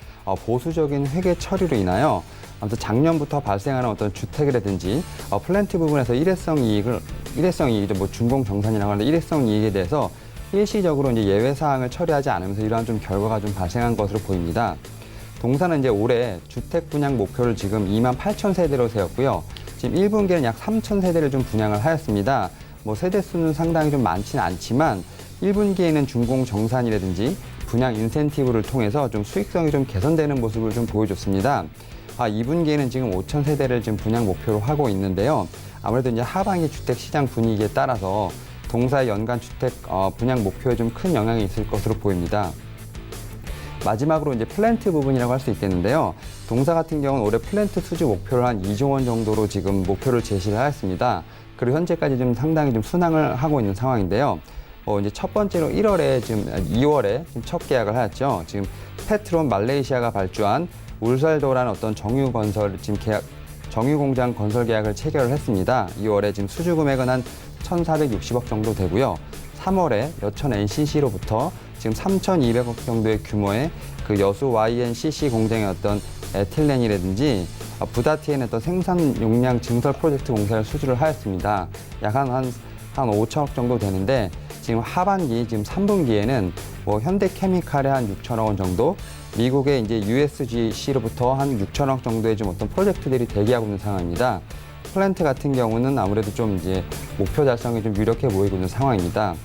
보수적인 회계 처리로 인하여 아무튼 작년부터 발생하는 어떤 주택이라든지 플랜트 부분에서 일회성 이익이죠. 뭐 준공 정산이라고 하는데 일회성 이익에 대해서 일시적으로 이제 예외 사항을 처리하지 않으면서 이러한 좀 결과가 좀 발생한 것으로 보입니다. 동사는 이제 올해 주택 분양 목표를 지금 28,000세대로 세웠고요. 지금 1분기에는 약 3,000세대를 좀 분양을 하였습니다. 뭐 세대 수는 상당히 좀 많지는 않지만 1분기에는 준공 정산이라든지 분양 인센티브를 통해서 좀 수익성이 좀 개선되는 모습을 좀 보여줬습니다. 2분기에는 지금 5,000세대를 지금 분양 목표로 하고 있는데요. 아무래도 이제 하반기 주택 시장 분위기에 따라서 동사의 연간 주택 분양 목표에 좀 큰 영향이 있을 것으로 보입니다. 마지막으로 이제 플랜트 부분이라고 할 수 있겠는데요. 동사 같은 경우는 올해 플랜트 수주 목표를 한 2조 원 정도로 지금 목표를 제시를 하였습니다. 그리고 현재까지 좀 상당히 좀 순항을 하고 있는 상황인데요. 이제 첫 번째로 2월에 지금 첫 계약을 하였죠. 지금 페트론 말레이시아가 발주한 울살도라는 어떤 정유 공장 건설 계약을 체결을 했습니다. 2월에 지금 수주 금액은 한 1,460억 정도 되고요. 3월에 여천 NCC로부터 지금 3,200억 정도의 규모의 그 여수 YNCC 공장의 어떤 에틸렌이라든지 부다티엔 어떤 생산 용량 증설 프로젝트 공사를 수주를 하였습니다. 약 한 5천억 정도 되는데 지금 하반기 지금 3분기에는 뭐 현대케미칼의 한 6천억 원 정도, 미국의 이제 USGC로부터 한 6천억 정도의 좀 어떤 프로젝트들이 대기하고 있는 상황입니다. 플랜트 같은 경우는 아무래도 좀 이제 목표 달성이 좀 유력해 보이고 있는 상황입니다.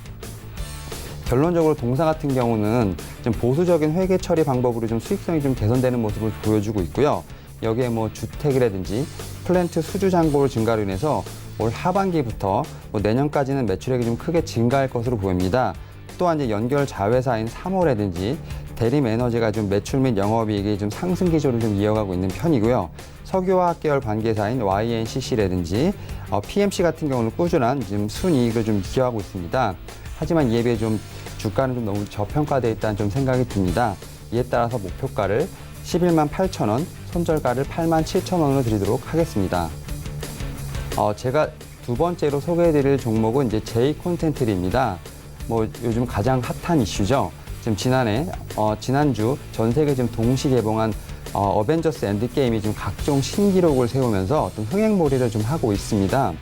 결론적으로 동사 같은 경우는 좀 보수적인 회계 처리 방법으로 좀 수익성이 좀 개선되는 모습을 보여주고 있고요. 여기에 뭐 주택이라든지 플랜트 수주 잔고를 증가로 인해서 올 하반기부터 내년까지는 매출액이 좀 크게 증가할 것으로 보입니다. 또한 이제 연결 자회사인 3호라든지 대림 에너지가 좀 매출 및 영업이익이 좀 상승 기조를 좀 이어가고 있는 편이고요. 석유화학 계열 관계사인 YNCC라든지 PMC 같은 경우는 꾸준한 지금 순이익을 좀 기여하고 있습니다. 하지만 이에 비해 좀 주가는 좀 너무 저평가되어 있다는 좀 생각이 듭니다. 이에 따라서 목표가를 11만 8천 원, 손절가를 8만 7천 원으로 드리도록 하겠습니다. 제가 두 번째로 소개해드릴 종목은 이제 J 콘텐트리입니다. 뭐 요즘 가장 핫한 이슈죠. 지금 지난주 전 세계 지금 동시 개봉한 어벤져스 엔드게임이 지금 각종 신기록을 세우면서 어떤 흥행몰이를 좀 하고 있습니다.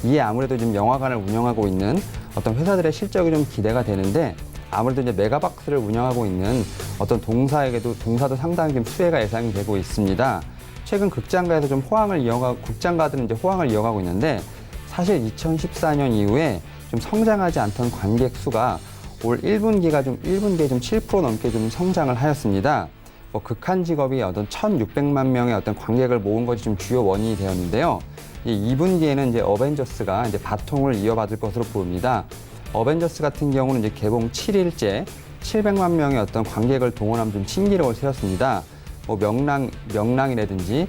이에 아무래도 지금 영화관을 운영하고 있는 어떤 회사들의 실적이 좀 기대가 되는데 아무래도 이제 메가박스를 운영하고 있는 어떤 동사도 상당히 좀 수혜가 예상이 되고 있습니다. 최근 극장가에서 좀 극장가들은 이제 호황을 이어가고 있는데 사실 2014년 이후에 좀 성장하지 않던 관객 수가 올 1분기에 좀 7% 넘게 좀 성장을 하였습니다. 극한 직업이 어떤 1,600만 명의 어떤 관객을 모은 것이 좀 주요 원인이 되었는데요. 이 2분기에는 이제 어벤져스가 이제 바통을 이어받을 것으로 보입니다. 어벤져스 같은 경우는 이제 개봉 7일째 700만 명의 어떤 관객을 동원하면 좀 신기록을 세웠습니다. 명랑이라든지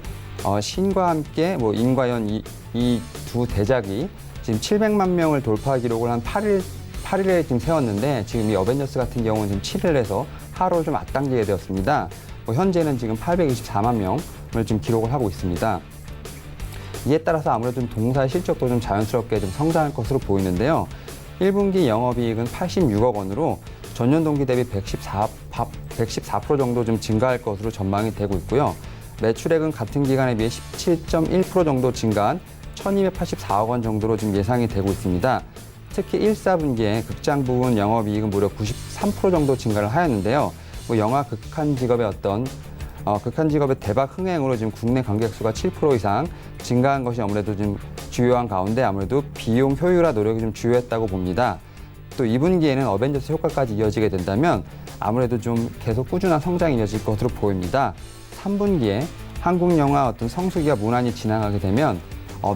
신과 함께 인과연 이 두 대작이 지금 700만 명을 돌파 기록을 한 8일에 지금 세웠는데 지금 이 어벤져스 같은 경우는 지금 7일에서 하루를 좀 앞당기게 되었습니다. 현재는 지금 824만 명을 지금 기록을 하고 있습니다. 이에 따라서 아무래도 좀 동사의 실적도 좀 자연스럽게 좀 성장할 것으로 보이는데요. 1분기 영업이익은 86억 원으로 전년 동기 대비 114% 정도 좀 증가할 것으로 전망이 되고 있고요. 매출액은 같은 기간에 비해 17.1% 정도 증가한 1,284억 원 정도로 지금 예상이 되고 있습니다. 특히 1, 4분기에 극장 부분 영업이익은 무려 93% 정도 증가를 하였는데요. 영화 극한 직업의 대박 흥행으로 지금 국내 관객 수가 7% 이상 증가한 것이 아무래도 좀 주요한 가운데 아무래도 비용 효율화 노력이 좀 주요했다고 봅니다. 또 2분기에는 어벤져스 효과까지 이어지게 된다면 아무래도 좀 계속 꾸준한 성장이 이어질 것으로 보입니다. 3분기에 한국 영화 어떤 성수기가 무난히 지나가게 되면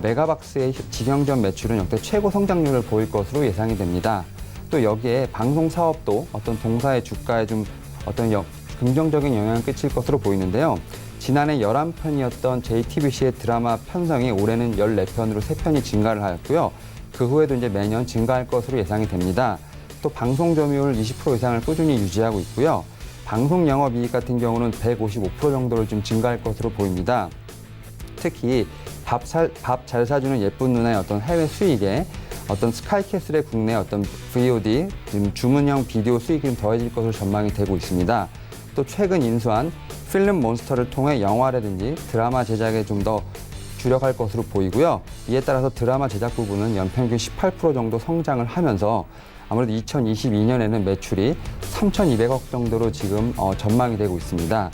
메가박스의 직영점 매출은 역대 최고 성장률을 보일 것으로 예상이 됩니다. 또 여기에 방송 사업도 어떤 동사의 주가에 좀 어떤 긍정적인 영향을 끼칠 것으로 보이는데요. 지난해 11편이었던 JTBC의 드라마 편성이 올해는 14편으로 3편이 증가를 하였고요. 그 후에도 이제 매년 증가할 것으로 예상이 됩니다. 또 방송 점유율 20% 이상을 꾸준히 유지하고 있고요. 방송 영업이익 같은 경우는 155% 정도를 좀 증가할 것으로 보입니다. 특히 밥 잘 사주는 예쁜 누나의 어떤 해외 수익에 어떤 스카이캐슬의 국내 어떤 VOD, 주문형 비디오 수익이 좀 더해질 것으로 전망이 되고 있습니다. 또 최근 인수한 필름 몬스터를 통해 영화라든지 드라마 제작에 좀 더 주력할 것으로 보이고요. 이에 따라서 드라마 제작 부분은 연평균 18% 정도 성장을 하면서 아무래도 2022년에는 매출이 3,200억 정도로 지금 전망이 되고 있습니다.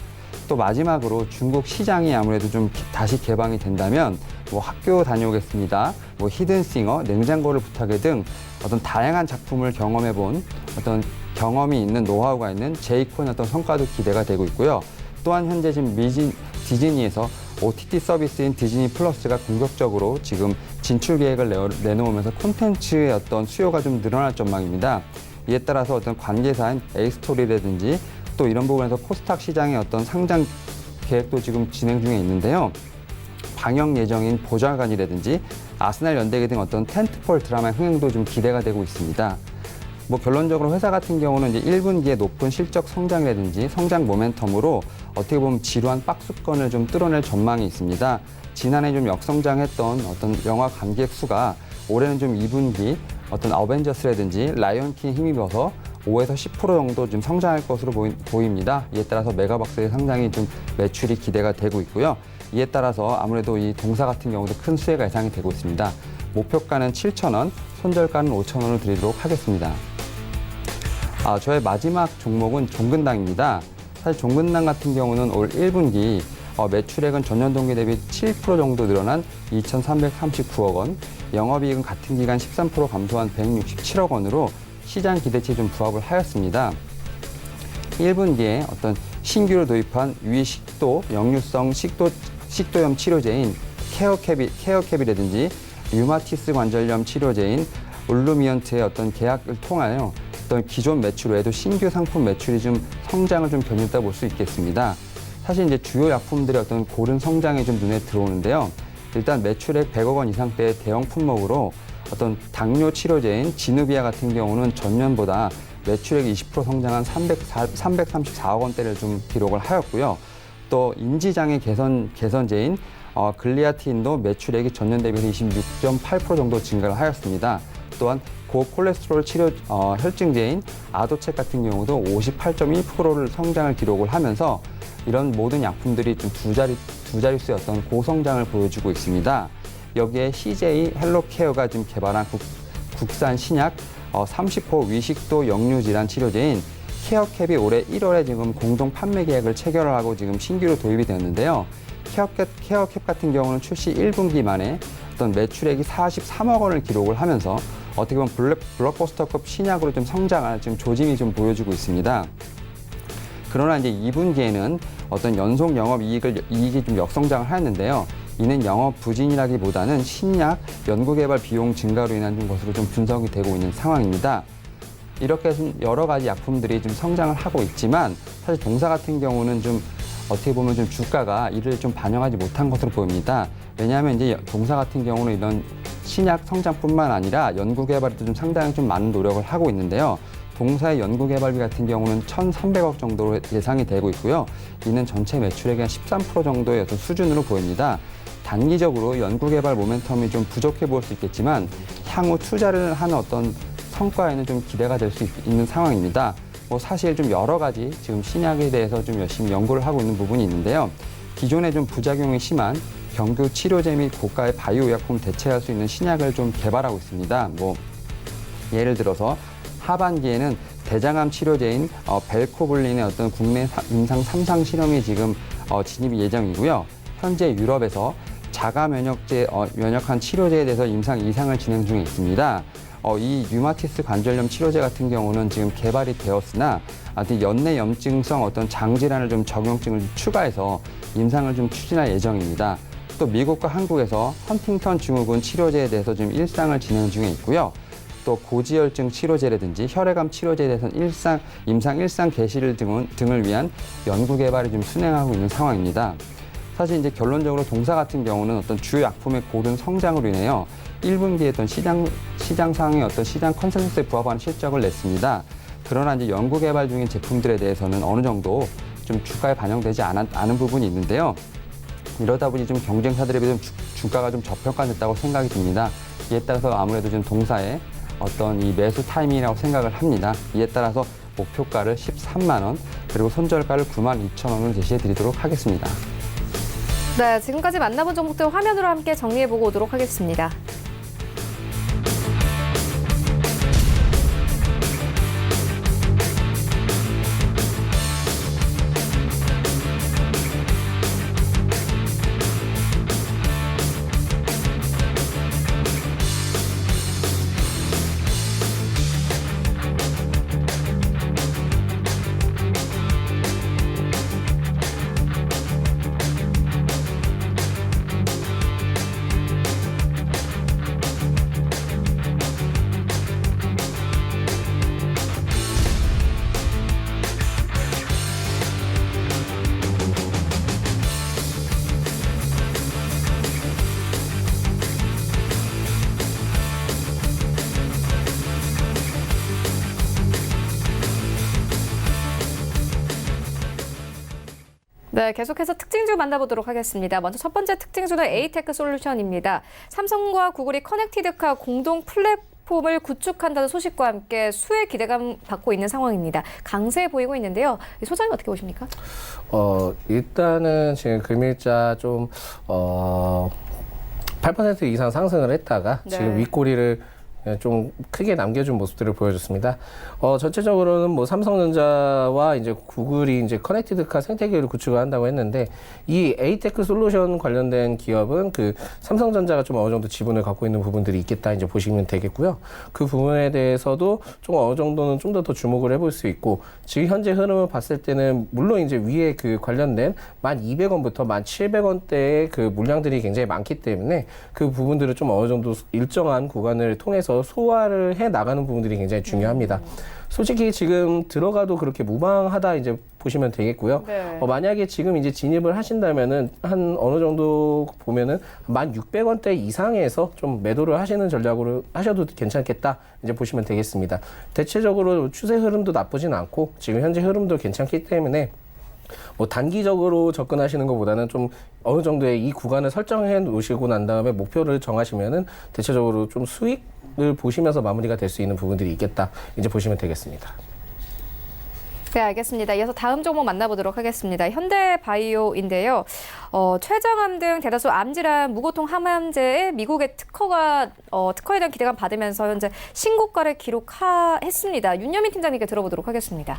또 마지막으로 중국 시장이 아무래도 좀 다시 개방이 된다면 학교 다녀오겠습니다, 히든싱어, 냉장고를 부탁해 등 어떤 다양한 작품을 경험해 본 어떤 경험이 있는 노하우가 있는 제이콘의 어떤 성과도 기대가 되고 있고요. 또한 현재 지금 디즈니에서 OTT 서비스인 디즈니 플러스가 공격적으로 지금 진출 계획을 내놓으면서 콘텐츠의 어떤 수요가 좀 늘어날 전망입니다. 이에 따라서 어떤 관계사인 A스토리라든지 또 이런 부분에서 코스닥 시장의 어떤 상장 계획도 지금 진행 중에 있는데요. 방영 예정인 보좌관이라든지 아스날 연대기 등 어떤 텐트폴 드라마의 흥행도 좀 기대가 되고 있습니다. 결론적으로 회사 같은 경우는 이제 1분기에 높은 실적 성장이라든지 성장 모멘텀으로 어떻게 보면 지루한 박스권을 좀 뚫어낼 전망이 있습니다. 지난해 좀 역성장했던 어떤 영화 관객 수가 올해는 좀 2분기 어떤 어벤져스라든지 라이온킹에 힘입어서 5에서 10% 정도 좀 성장할 것으로 보입니다. 이에 따라서 메가박스의 상당히 좀 매출이 기대가 되고 있고요. 이에 따라서 아무래도 이 동사 같은 경우도 큰 수혜가 예상이 되고 있습니다. 목표가는 7,000원, 손절가는 5,000원을 드리도록 하겠습니다. 저의 마지막 종목은 종근당입니다. 사실 종근당 같은 경우는 올 1분기 매출액은 전년 동기 대비 7% 정도 늘어난 2,339억 원, 영업이익은 같은 기간 13% 감소한 167억 원으로 시장 기대치에 좀 부합을 하였습니다. 1분기에 어떤 신규로 도입한 위식도, 역류성 식도염 치료제인 케어캡이라든지 류마티스 관절염 치료제인 울루미언트의 어떤 계약을 통하여 어떤 기존 매출 외에도 신규 상품 매출이 좀 성장을 좀 견인했다 볼 수 있겠습니다. 사실 이제 주요 약품들의 어떤 고른 성장이 좀 눈에 들어오는데요. 일단 매출액 100억 원 이상대의 대형 품목으로 어떤 당뇨 치료제인 지누비아 같은 경우는 전년보다 매출액 20% 성장한 334억 원대를 좀 기록을 하였고요. 또 인지장애 개선제인 글리아틴도 매출액이 전년 대비해서 26.8% 정도 증가를 하였습니다. 또한 고콜레스테롤 치료 혈증제인 아도책 같은 경우도 58.1%를 성장을 기록을 하면서 이런 모든 약품들이 좀 두 자릿수의 어떤 고성장을 보여주고 있습니다. 여기에 CJ 헬로케어가 지금 개발한 국산 신약 30호 위식도 역류 질환 치료제인 케어캡이 올해 1월에 지금 공동 판매 계약을 체결을 하고 지금 신규로 도입이 되었는데요. 케어캡 같은 경우는 출시 1분기 만에 어떤 매출액이 43억 원을 기록을 하면서 어떻게 보면 블록버스터급 신약으로 좀 성장할 지금 조짐이 좀 보여주고 있습니다. 그러나 이제 2분기에는 어떤 연속 영업 이익이 좀 역성장을 하였는데요. 이는 영업 부진이라기보다는 신약 연구개발 비용 증가로 인한 것으로 좀 분석이 되고 있는 상황입니다. 이렇게 여러 가지 약품들이 좀 성장을 하고 있지만 사실 동사 같은 경우는 좀 어떻게 보면 좀 주가가 이를 좀 반영하지 못한 것으로 보입니다. 왜냐하면 이제 동사 같은 경우는 이런 신약 성장뿐만 아니라 연구개발에도 좀 상당히 좀 많은 노력을 하고 있는데요. 동사의 연구개발비 같은 경우는 1,300억 정도로 예상이 되고 있고요. 이는 전체 매출액의 한 13% 정도의 어떤 수준으로 보입니다. 단기적으로 연구개발 모멘텀이 좀 부족해 보일 수 있겠지만 향후 투자를 하는 어떤 성과에는 좀 기대가 될 수 있는 상황입니다. 사실 좀 여러 가지 지금 신약에 대해서 좀 열심히 연구를 하고 있는 부분이 있는데요. 기존에 좀 부작용이 심한 경구 치료제 및 고가의 바이오 의약품 대체할 수 있는 신약을 좀 개발하고 있습니다. 예를 들어서 하반기에는 대장암 치료제인 벨코블린의 어떤 국내 임상 3상 실험이 지금 진입 예정이고요. 현재 유럽에서 자가 면역한 치료제에 대해서 임상 2상을 진행 중에 있습니다. 이 류마티스 관절염 치료제 같은 경우는 지금 개발이 되었으나 아직 연내 염증성 어떤 장질환을 좀 적용증을 추가해서 임상을 좀 추진할 예정입니다. 또 미국과 한국에서 헌팅턴 증후군 치료제에 대해서 지금 1상을 진행 중에 있고요. 또 고지혈증 치료제라든지 혈액암 치료제에 대해서는 임상 1상 개시를 등을 위한 연구 개발을 좀 순행하고 있는 상황입니다. 사실 이제 결론적으로 동사 같은 경우는 어떤 주요 약품의 고른 성장으로 인해요. 1분기에 어떤 시장 상황의 어떤 시장 컨센서스에 부합하는 실적을 냈습니다. 그러나 이제 연구 개발 중인 제품들에 대해서는 어느 정도 좀 주가에 반영되지 않은 부분이 있는데요. 이러다 보니 좀 경쟁사들에 비해 주가가 좀 저평가됐다고 생각이 듭니다. 이에 따라서 아무래도 좀 동사의 어떤 이 매수 타이밍이라고 생각을 합니다. 이에 따라서 목표가를 13만 원, 그리고 손절가를 9만 2천 원으로 제시해 드리도록 하겠습니다. 네, 지금까지 만나본 종목들 화면으로 함께 정리해보고 오도록 하겠습니다. 네, 계속해서 특징주 만나보도록 하겠습니다. 먼저 첫 번째 특징주는 에이테크 솔루션입니다. 삼성과 구글이 커넥티드카 공동 플랫폼을 구축한다는 소식과 함께 수혜 기대감 받고 있는 상황입니다. 강세 보이고 있는데요. 소장님 어떻게 보십니까? 일단은 지금 금일자 좀 8% 이상 상승을 했다가 네. 지금 윗꼬리를 좀 크게 남겨준 모습들을 보여줬습니다. 전체적으로는 뭐 삼성전자와 이제 구글이 이제 커넥티드카 생태계를 구축을 한다고 했는데 이 에이테크 솔루션 관련된 기업은 그 삼성전자가 좀 어느 정도 지분을 갖고 있는 부분들이 있겠다 이제 보시면 되겠고요. 그 부분에 대해서도 좀 어느 정도는 좀 더 주목을 해볼 수 있고 지금 현재 흐름을 봤을 때는 물론 이제 위에 그 관련된 1,200원부터 1,700원대의 그 물량들이 굉장히 많기 때문에 그 부분들을 좀 어느 정도 일정한 구간을 통해서 계속해서 소화를 해 나가는 부분들이 굉장히 중요합니다. 솔직히 지금 들어가도 그렇게 무방하다 이제 보시면 되겠고요. 네. 만약에 지금 이제 진입을 하신다면은 한 어느 정도 보면은 1,600원대 이상에서 좀 매도를 하시는 전략으로 하셔도 괜찮겠다 이제 보시면 되겠습니다. 대체적으로 추세 흐름도 나쁘진 않고 지금 현재 흐름도 괜찮기 때문에 뭐 단기적으로 접근하시는 것보다는 좀 어느 정도의 이 구간을 설정해 놓으시고 난 다음에 목표를 정하시면은 대체적으로 좀 수익을 보시면서 마무리가 될 수 있는 부분들이 있겠다 이제 보시면 되겠습니다. 네, 알겠습니다. 이어서 다음 종목 만나보도록 하겠습니다. 현대바이오인데요. 췌장암 등 대다수 암질환 무고통 항암제에 미국의 특허에 대한 기대감 받으면서 현재 신고가를 기록했습니다. 윤여민 팀장님께 들어보도록 하겠습니다.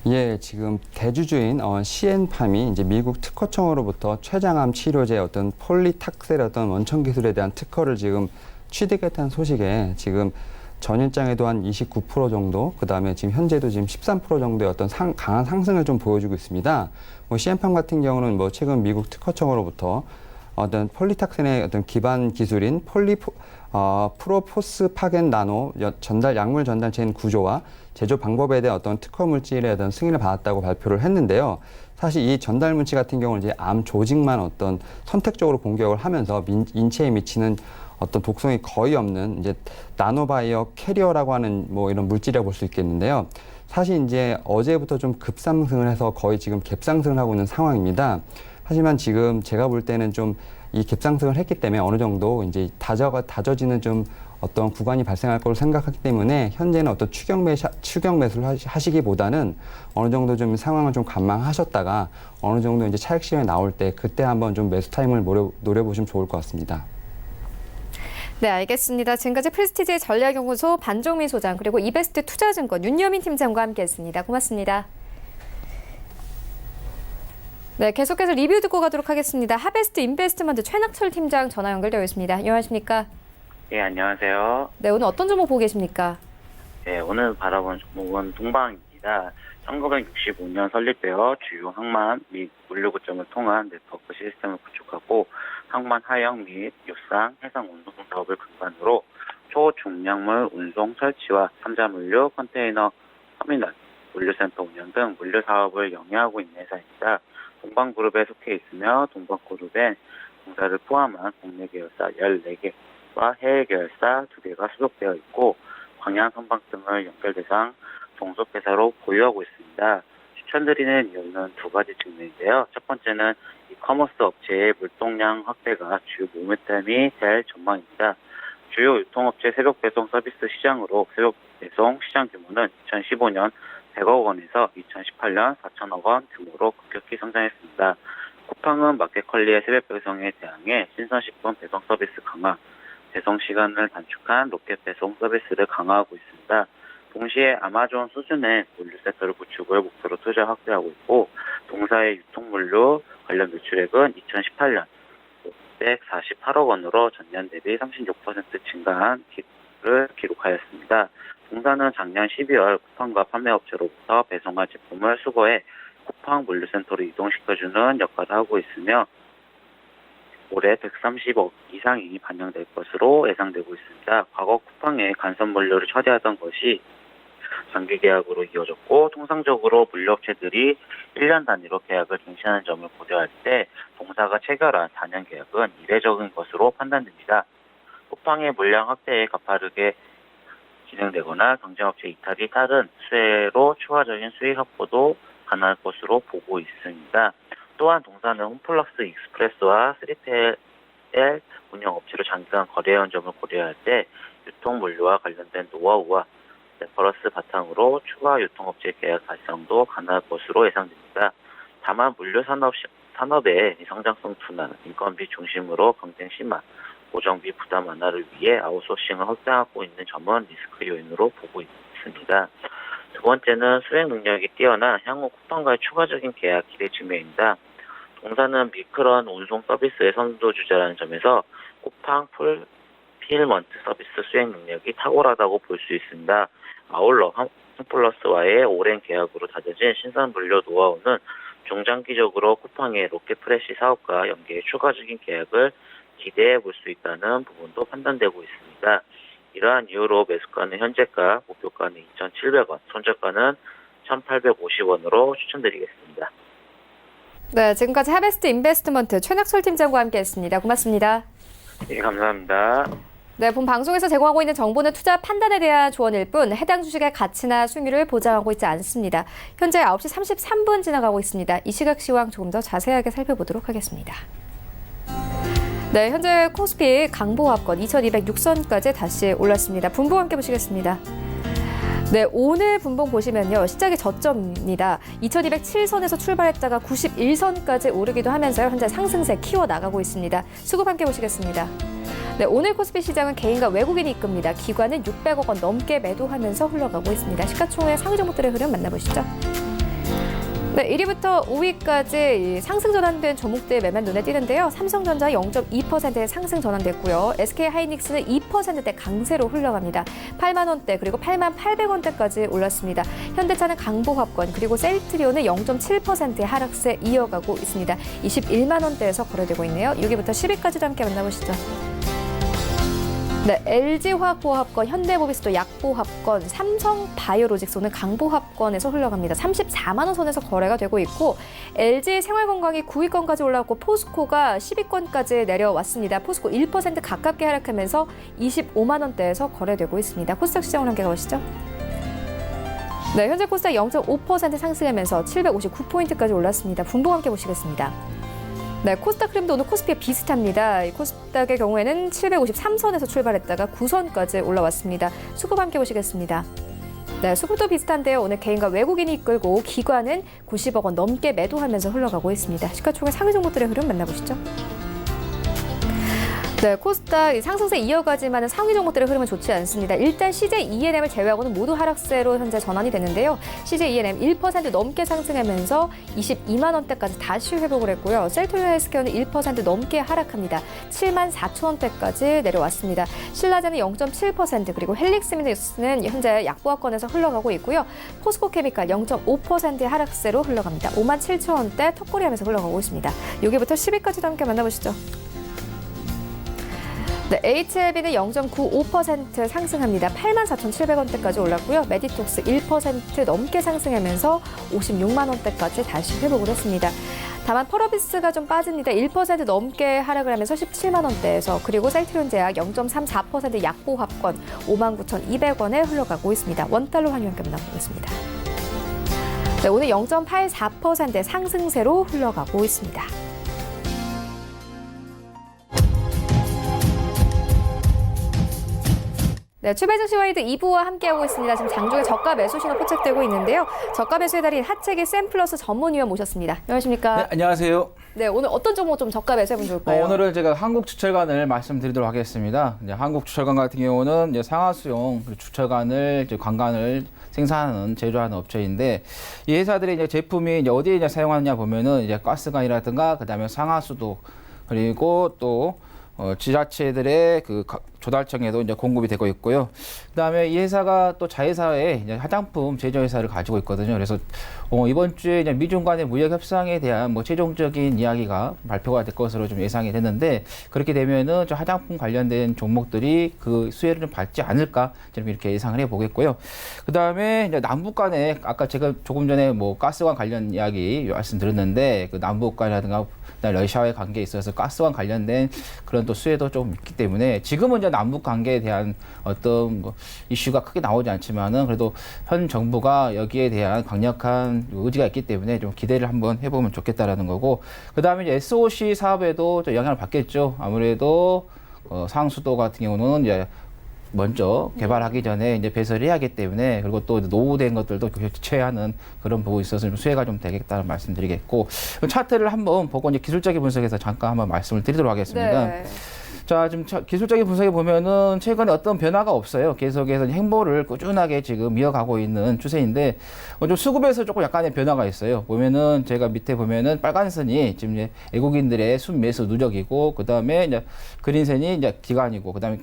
예, 지금 대주주인 시엔팜이 이제 미국 특허청으로부터 췌장암 치료제 어떤 폴리탁셀 어떤 원천 기술에 대한 특허를 지금 취득했다는 소식에 지금 전일장에도 한 29% 정도, 그 다음에 지금 현재도 지금 13% 정도의 어떤 강한 상승을 좀 보여주고 있습니다. 뭐 시엔팜 같은 경우는 뭐 최근 미국 특허청으로부터 어떤 폴리탁셀의 어떤 기반 기술인 프로포스파겐 나노 전달 약물 전달 체인 구조와 제조 방법에 대한 어떤 특허 물질에 대한 승인을 받았다고 발표를 했는데요. 사실 이 전달 물질 같은 경우는 이제 암 조직만 어떤 선택적으로 공격을 하면서 인체에 미치는 어떤 독성이 거의 없는 이제 나노바이오 캐리어라고 하는 뭐 이런 물질이라고 볼 수 있겠는데요. 사실 이제 어제부터 좀 급상승을 해서 거의 지금 갭상승을 하고 있는 상황입니다. 하지만 지금 제가 볼 때는 좀 이 갭상승을 했기 때문에 어느 정도 이제 다져지는 좀 어떤 구간이 발생할 거로 생각하기 때문에 현재는 어떤 추격 매수를 하시기보다는 어느 정도 좀 상황을 좀 관망하셨다가 어느 정도 이제 차익 실현이 나올 때 그때 한번 좀 매수 타임을 노려보시면 좋을 것 같습니다. 네, 알겠습니다. 지금까지 프레스티지 전략연구소 반종민 소장 그리고 이베스트 투자증권 윤여민 팀장과 함께했습니다. 고맙습니다. 네, 계속해서 리뷰 듣고 가도록 하겠습니다. 하베스트 인베스트먼트 최낙철 팀장 전화 연결되어 있습니다. 안녕하십니까? 네, 안녕하세요. 네, 오늘 어떤 종목 보고 계십니까? 네, 오늘 바라본 종목은 동방입니다. 1965년 설립되어 주요 항만 및 물류 거점을 통한 네트워크 시스템을 구축하고 항만 하역 및 육상, 해상 운송 사업을 근간으로 초중량물 운송 설치와 첨자물류 컨테이너 터미널, 물류센터 운영 등 물류 사업을 영위하고 있는 회사입니다. 동방그룹에 속해 있으며 동방그룹엔 공사를 포함한 국내 계열사 14개와 해외 계열사 2개가 소속되어 있고 광양, 선박 등을 연결 대상 종속회사로 보유하고 있습니다. 추천드리는 이유는 두 가지 측면인데요. 첫 번째는 이커머스 업체의 물동량 확대가 주요 모멘텀이 될 전망입니다. 주요 유통업체 새벽 배송 서비스 시장으로 새벽 배송 시장 규모는 2015년 100억 원에서 2018년 4천억 원 규모로 급격히 성장했습니다. 쿠팡은 마켓컬리의 새벽 배송에 대항해 신선식품 배송 서비스 강화, 배송 시간을 단축한 로켓 배송 서비스를 강화하고 있습니다. 동시에 아마존 수준의 물류센터를 구축을 목표로 투자 확대하고 있고 동사의 유통물류 관련 매출액은 2018년 548억 원으로 전년 대비 36% 증가한 를 기록하였습니다. 동사는 작년 12월 쿠팡과 판매업체로부터 배송한 제품을 수거해 쿠팡 물류센터로 이동시켜주는 역할을 하고 있으며 올해 130억 이상이 반영될 것으로 예상되고 있습니다. 과거 쿠팡의 간선 물류를 처리하던 것이 장기 계약으로 이어졌고 통상적으로 물류업체들이 1년 단위로 계약을 갱신하는 점을 고려할 때 동사가 체결한 4년 계약은 이례적인 것으로 판단됩니다. 쿠팡의 물량 확대에 가파르게 진행되거나 경쟁업체 이탈이 따른 수혜로 추가적인 수익 확보도 가능할 것으로 보고 있습니다. 또한 동사는 홈플러스 익스프레스와 3PL 운영업체로 장기간 거래해온 점을 고려할 때 유통물류와 관련된 노하우와 레퍼런스 바탕으로 추가 유통업체 계약 달성도 가능할 것으로 예상됩니다. 다만 물류 산업의 성장성 둔화, 인건비 중심으로 경쟁 심화, 고정비 부담 완화를 위해 아웃소싱을 확대하고 있는 점은 리스크 요인으로 보고 있습니다. 두 번째는 수행 능력이 뛰어나 향후 쿠팡과의 추가적인 계약 기대 측면입니다. 동사는 미크런 운송 서비스의 선도주자라는 점에서 쿠팡 풀필먼트 서비스 수행 능력이 탁월하다고 볼 수 있습니다. 아울러 홈플러스와의 오랜 계약으로 다져진 신선 물류 노하우는 중장기적으로 쿠팡의 로켓프레시 사업과 연계해 추가적인 계약을 기대해 볼 수 있다는 부분도 판단되고 있습니다. 이러한 이유로 매수가는 현재가, 목표가는 2,700원, 손절가는 1,850원으로 추천드리겠습니다. 네, 지금까지 하베스트 인베스트먼트 최낙철 팀장과 함께했습니다. 고맙습니다. 예, 감사합니다. 네, 본 방송에서 제공하고 있는 정보는 투자 판단에 대한 조언일 뿐 해당 주식의 가치나 수익률을 보장하고 있지 않습니다. 현재 9시 33분 지나가고 있습니다. 이 시각 시황 조금 더 자세하게 살펴보도록 하겠습니다. 네, 현재 코스피 강보합권 2206선까지 다시 올랐습니다. 분봉 함께 보시겠습니다. 네, 오늘 분봉 보시면요. 시작이 저점입니다. 2207선에서 출발했다가 91선까지 오르기도 하면서요. 현재 상승세 키워나가고 있습니다. 수급 함께 보시겠습니다. 네, 오늘 코스피 시장은 개인과 외국인이 이끕니다. 기관은 600억 원 넘게 매도하면서 흘러가고 있습니다. 시가총액 상위 종목들의 흐름 만나보시죠. 네, 1위부터 5위까지 상승 전환된 종목들 매매 눈에 띄는데요. 삼성전자 0.2%의 상승 전환됐고요. SK하이닉스는 2%대 강세로 흘러갑니다. 8만 원대 그리고 8만 800원대까지 올랐습니다. 현대차는 강보합권 그리고 셀트리온은 0.7%의 하락세 이어가고 있습니다. 21만 원대에서 거래되고 있네요. 6위부터 10위까지도 함께 만나보시죠. 네, LG화학보합권, 현대모비스도 약보합권, 삼성바이오로직스는 강보합권에서 흘러갑니다. 34만 원 선에서 거래가 되고 있고 LG생활건강이 9위권까지 올라왔고 포스코가 10위권까지 내려왔습니다. 포스코 1% 가깝게 하락하면서 25만 원대에서 거래되고 있습니다. 코스닥 시장으로 함께 가보시죠. 네, 현재 코스닥 0.5% 상승하면서 759포인트까지 올랐습니다. 분봉 함께 보시겠습니다. 네, 코스닥 흐름도 오늘 코스피에 비슷합니다. 코스닥의 경우에는 753선에서 출발했다가 9선까지 올라왔습니다. 수급 함께 보시겠습니다. 네, 수급도 비슷한데요. 오늘 개인과 외국인이 이끌고 기관은 90억 원 넘게 매도하면서 흘러가고 있습니다. 시가총액 상위 종목들의 흐름 만나보시죠. 네, 코스닥 상승세 이어가지만 상위 종목들의 흐름은 좋지 않습니다. 일단 CJ E&M을 제외하고는 모두 하락세로 현재 전환이 됐는데요. CJ E&M 1% 넘게 상승하면서 22만 원대까지 다시 회복을 했고요. 셀트리온 헬스케어는 1% 넘게 하락합니다. 7만 4천 원대까지 내려왔습니다. 신라제는 0.7% 그리고 헬릭스미스는 현재 약보합권에서 흘러가고 있고요. 포스코케미칼 0.5%의 하락세로 흘러갑니다. 5만 7천 원대 턱걸이하면서 흘러가고 있습니다. 여기부터 10위까지도 함께 만나보시죠. 네, HLB는 0.95% 상승합니다. 84,700원대까지 올랐고요. 메디톡스 1% 넘게 상승하면서 56만 원대까지 다시 회복을 했습니다. 다만 펄어비스가 좀 빠집니다. 1% 넘게 하락을 하면서 17만 원대에서 그리고 셀트리온 제약 0.34% 약보합권 59,200원에 흘러가고 있습니다. 원달러 환율 함께 만나보겠습니다. 네, 오늘 0.84% 상승세로 흘러가고 있습니다. 네, 최배정 와이드 2부와 함께하고 있습니다. 지금 장중에 저가 매수 신호 포착되고 있는데요. 저가 매수의 달인 하채기 샘플러스 전문위원 모셨습니다. 안녕하십니까? 네, 안녕하세요. 네, 오늘 어떤 종목 좀 저가 매수해보면 좋을까요? 오늘은 제가 한국주철관을 말씀드리도록 하겠습니다. 이제 한국주철관 같은 경우는 이제 상하수용 주철관을 이제 관관을 생산하는 제조하는 업체인데 이 회사들이 이제 제품이 이제 어디에 이제 사용하느냐 보면은 이제 가스관이라든가 그다음에 상하수도 그리고 또 지자체들의 그 조달청에도 이제 공급이 되고 있고요. 그다음에 이 회사가 또 자회사에 이제 화장품 제조 회사를 가지고 있거든요. 그래서 이번 주에 이제 미중 간의 무역 협상에 대한 뭐 최종적인 이야기가 발표가 될 것으로 좀 예상이 됐는데 그렇게 되면은 좀 화장품 관련된 종목들이 그 수혜를 좀 받지 않을까 좀 이렇게 예상을 해보겠고요. 그다음에 이제 남북 간에 아까 제가 조금 전에 뭐 가스관 관련 이야기 말씀드렸는데 그 남북 간이라든가 러시아와의 관계에 있어서 가스관 관련된 그런 또 수혜도 좀 있기 때문에 지금은 이제 남북 관계에 대한 어떤 뭐 이슈가 크게 나오지 않지만은 그래도 현 정부가 여기에 대한 강력한 의지가 있기 때문에 좀 기대를 한번 해보면 좋겠다라는 거고 그 다음에 이제 SOC 사업에도 좀 영향을 받겠죠. 아무래도 상수도 같은 경우는 이제 먼저 개발하기 전에 이제 배설을 해야 하기 때문에 그리고 또 노후된 것들도 교체하는 그런 부분에 있어서 좀 수혜가 좀 되겠다는 말씀드리겠고 차트를 한번 보고 이제 기술적인 분석에서 잠깐 한번 말씀을 드리도록 하겠습니다. 네. 자, 지금 기술적인 분석에 보면은 최근에 어떤 변화가 없어요. 계속해서 행보를 꾸준하게 지금 이어가고 있는 추세인데 좀 수급에서 조금 약간의 변화가 있어요. 보면은 제가 밑에 보면은 빨간 선이 지금 이제 외국인들의 순매수 누적이고 그 다음에 이제 그린선이 이제 기관이고 그 다음에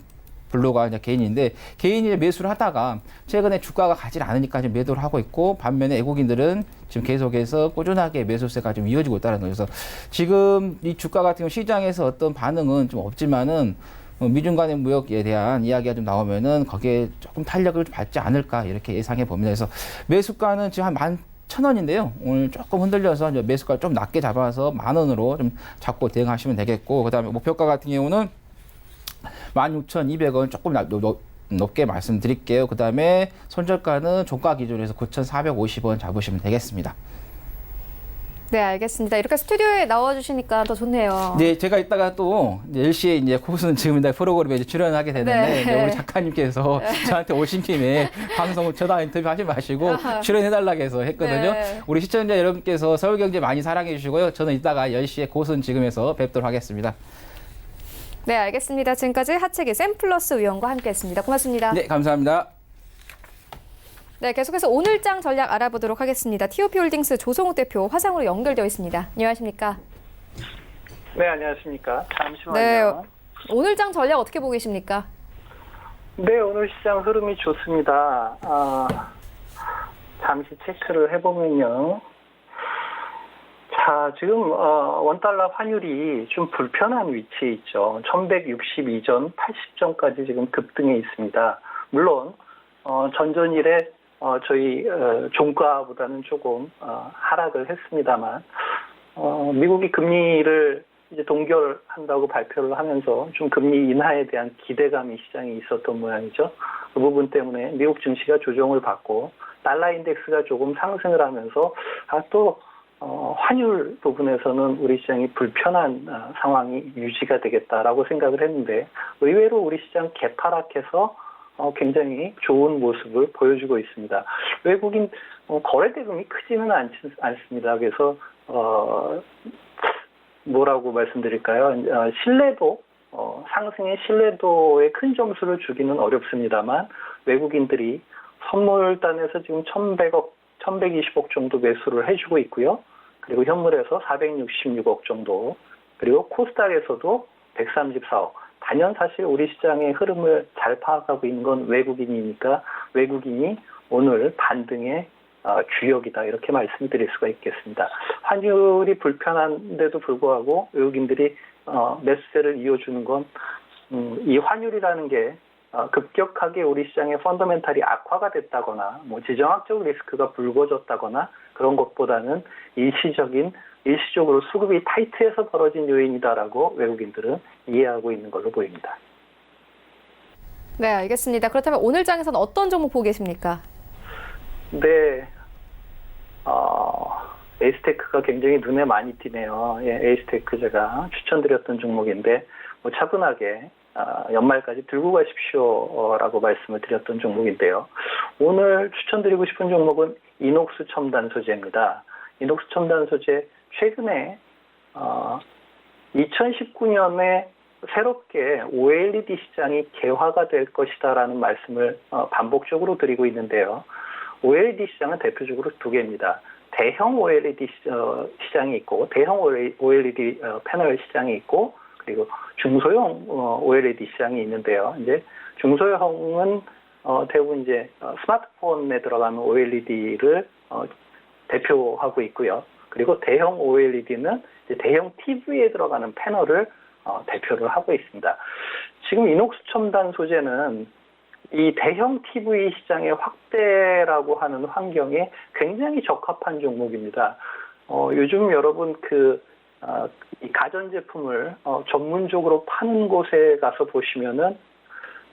블루가 이제 개인인데 개인이 매수를 하다가 최근에 주가가 가지 않으니까 지금 매도를 하고 있고 반면에 외국인들은 지금 계속해서 꾸준하게 매수세가 좀 이어지고 있다는 거죠. 그래서 지금 이 주가 같은 경우 시장에서 어떤 반응은 좀 없지만은 미중 간의 무역에 대한 이야기가 좀 나오면은 거기에 조금 탄력을 받지 않을까 이렇게 예상해 봅니다. 그래서 매수가는 지금 한 11,000원인데요. 오늘 조금 흔들려서 이제 매수가 좀 낮게 잡아서 10,000원으로 좀 잡고 대응하시면 되겠고, 그다음에 목표가 같은 경우는 16,200원 조금 높게 말씀드릴게요. 그다음에 손절가는 종가 기준에서 9,450원 잡으시면 되겠습니다. 네, 알겠습니다. 이렇게 스튜디오에 나와주시니까 더 좋네요. 네, 제가 이따가 또 10시에 이제 코스는 지금이다 프로그램에 이제 출연하게 되는데 네. 네, 우리 작가님께서 저한테 오신 김에 방송 전화 인터뷰 하지 마시고 출연해달라고 해서 했거든요. 네. 우리 시청자 여러분께서 서울경제 많이 사랑해 주시고요. 저는 이따가 10시에 코스는 지금에서 뵙도록 하겠습니다. 네, 알겠습니다. 지금까지 하체기 샘플러스 위원과 함께했습니다. 고맙습니다. 네, 감사합니다. 네, 계속해서 오늘장 전략 알아보도록 하겠습니다. TOP홀딩스 조성욱 대표 화상으로 연결되어 있습니다. 안녕하십니까? 네, 안녕하십니까. 잠시만요. 네, 오늘장 전략 어떻게 보고 계십니까? 네, 오늘 시장 흐름이 좋습니다. 잠시 체크를 해보면요. 자, 지금 원달러 환율이 좀 불편한 위치에 있죠. 1162전, 80전까지 지금 급등해 있습니다. 물론 전전일에 저희 종가보다는 조금 하락을 했습니다만 미국이 금리를 이제 동결한다고 발표를 하면서 좀 금리 인하에 대한 기대감이 시장에 있었던 모양이죠. 그 부분 때문에 미국 증시가 조정을 받고 달러 인덱스가 조금 상승을 하면서 또 환율 부분에서는 우리 시장이 불편한 상황이 유지가 되겠다라고 생각을 했는데 의외로 우리 시장 개파락해서 굉장히 좋은 모습을 보여주고 있습니다. 외국인 거래 대금이 크지는 않습니다. 그래서 뭐라고 말씀드릴까요? 신뢰도 상승의 신뢰도에 큰 점수를 주기는 어렵습니다만 외국인들이 선물단에서 지금 1,100억, 1,120억 정도 매수를 해주고 있고요. 그리고 현물에서 466억 정도, 그리고 코스닥에서도 134억. 단연 사실 우리 시장의 흐름을 잘 파악하고 있는 건 외국인이니까 외국인이 오늘 반등의 주역이다 이렇게 말씀드릴 수가 있겠습니다. 환율이 불편한데도 불구하고 외국인들이 매수세를 이어주는 건 이 환율이라는 게 급격하게 우리 시장의 펀더멘탈이 악화가 됐다거나 뭐 지정학적 리스크가 불거졌다거나 그런 것보다는 일시적으로 수급이 타이트해서 벌어진 요인이다라고 외국인들은 이해하고 있는 걸로 보입니다. 네, 알겠습니다. 그렇다면 오늘장에서는 어떤 종목 보고 계십니까? 네, 에이스테크가 굉장히 눈에 많이 띄네요. 예, 에이스테크 제가 추천드렸던 종목인데 뭐 차분하게 연말까지 들고 가십시오라고 말씀을 드렸던 종목인데요. 오늘 추천드리고 싶은 종목은 이녹스 첨단 소재입니다. 이녹스 첨단 소재 최근에 2019년에 새롭게 OLED 시장이 개화가 될 것이다라는 말씀을 반복적으로 드리고 있는데요. OLED 시장은 대표적으로 두 개입니다. 대형 OLED 시장이 있고 대형 OLED 패널 시장이 있고 그리고 중소형 OLED 시장이 있는데요. 이제 중소형은 대부분 이제 스마트폰에 들어가는 OLED를 대표하고 있고요. 그리고 대형 OLED는 이제 대형 TV에 들어가는 패널을 대표를 하고 있습니다. 지금 이녹스 첨단 소재는 이 대형 TV 시장의 확대라고 하는 환경에 굉장히 적합한 종목입니다. 요즘 여러분 이 가전제품을 전문적으로 파는 곳에 가서 보시면은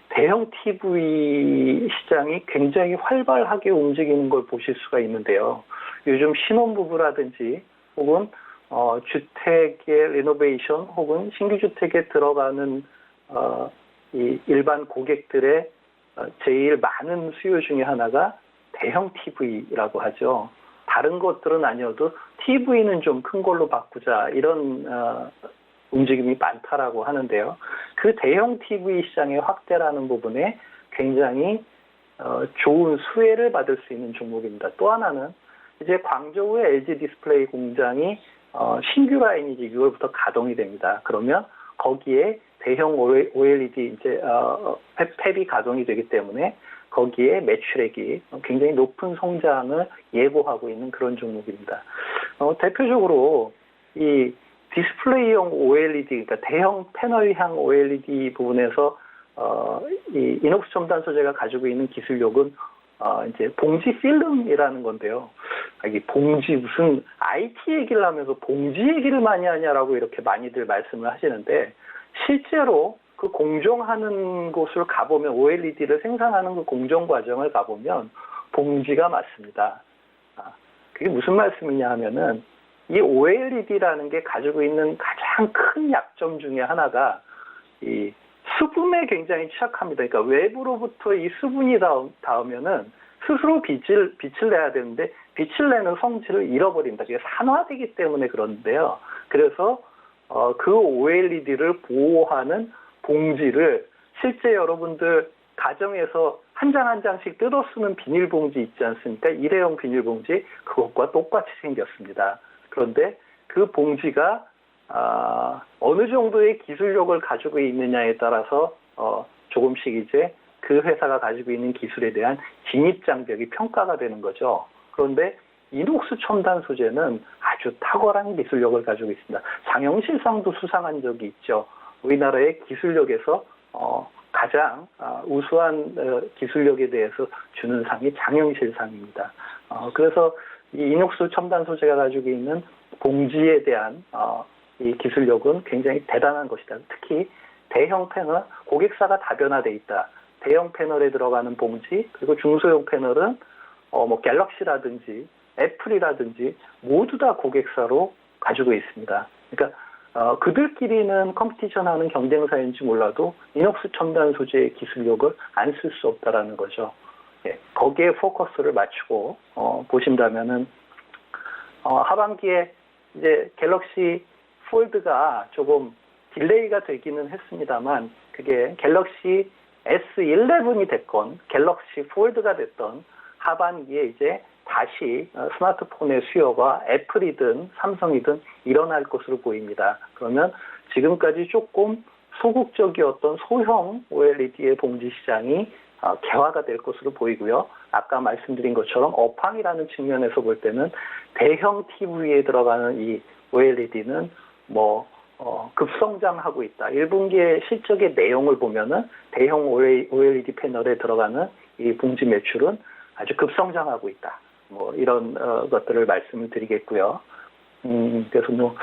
대형 TV 시장이 굉장히 활발하게 움직이는 걸 보실 수가 있는데요. 요즘 신혼부부라든지 혹은 주택의 리노베이션 혹은 신규 주택에 들어가는 이 일반 고객들의 제일 많은 수요 중에 하나가 대형 TV라고 하죠. 다른 것들은 아니어도 TV는 좀 큰 걸로 바꾸자 이런 움직임이 많다라고 하는데요. 그 대형 TV 시장의 확대라는 부분에 굉장히 좋은 수혜를 받을 수 있는 종목입니다. 또 하나는 이제 광저우의 LG 디스플레이 공장이 신규 라인이 이제 6월부터 가동이 됩니다. 그러면 거기에 대형 OLED 이제 팹이 가동이 되기 때문에 거기에 매출액이 굉장히 높은 성장을 예고하고 있는 그런 종목입니다. 대표적으로 이 디스플레이용 OLED, 그러니까 대형 패널형 OLED 부분에서 이 이녹스 첨단 소재가 가지고 있는 기술력은 이제 봉지 필름이라는 건데요. 이 봉지 무슨 IT 얘기를 하면서 봉지 얘기를 많이 하냐라고 이렇게 많이들 말씀을 하시는데 실제로 그 공정하는 곳을 가보면 OLED를 생산하는 그 공정 과정을 가보면 봉지가 맞습니다. 그게 무슨 말씀이냐 하면은 이 OLED라는 게 가지고 있는 가장 큰 약점 중에 하나가 이 수분에 굉장히 취약합니다. 그러니까 외부로부터 이 수분이 닿으면은 스스로 빛을 내야 되는데 빛을 내는 성질을 잃어버린다. 그게 산화되기 때문에 그런데요. 그래서 그 OLED를 보호하는 봉지를 실제 여러분들 가정에서 한 장 한 장씩 뜯어 쓰는 비닐봉지 있지 않습니까? 일회용 비닐봉지 그것과 똑같이 생겼습니다. 그런데 그 봉지가 어느 정도의 기술력을 가지고 있느냐에 따라서 조금씩 이제 그 회사가 가지고 있는 기술에 대한 진입 장벽이 평가가 되는 거죠. 그런데 이녹스 첨단 소재는 아주 탁월한 기술력을 가지고 있습니다. 장영실상도 수상한 적이 있죠. 우리나라의 기술력에서 가장 우수한 기술력에 대해서 주는 상이 장영실상입니다. 그래서 이 이녹스 첨단 소재가 가지고 있는 봉지에 대한 이 기술력은 굉장히 대단한 것이다. 특히 대형 패널, 고객사가 다변화돼 있다. 대형 패널에 들어가는 봉지, 그리고 중소형 패널은 뭐 갤럭시라든지 애플이라든지 모두 다 고객사로 가지고 있습니다. 그러니까 그들끼리는 컴피티션하는 경쟁사인지 몰라도 이녹스 첨단 소재의 기술력을 안 쓸 수 없다라는 거죠. 예, 거기에 포커스를 맞추고 보신다면은 하반기에 이제 갤럭시 폴드가 조금 딜레이가 되기는 했습니다만 그게 갤럭시 S11이 됐건 갤럭시 폴드가 됐던 하반기에 이제 다시 스마트폰의 수요가 애플이든 삼성이든 일어날 것으로 보입니다. 그러면 지금까지 조금 소극적이었던 소형 OLED의 봉지 시장이 개화가 될 것으로 보이고요. 아까 말씀드린 것처럼 업황이라는 측면에서 볼 때는 대형 TV에 들어가는 이 OLED는 급성장하고 있다. 1분기의 실적의 내용을 보면은 대형 OLED 패널에 들어가는 이 봉지 매출은 아주 급성장하고 있다. 이런 것들을 말씀을 드리겠고요. 그래서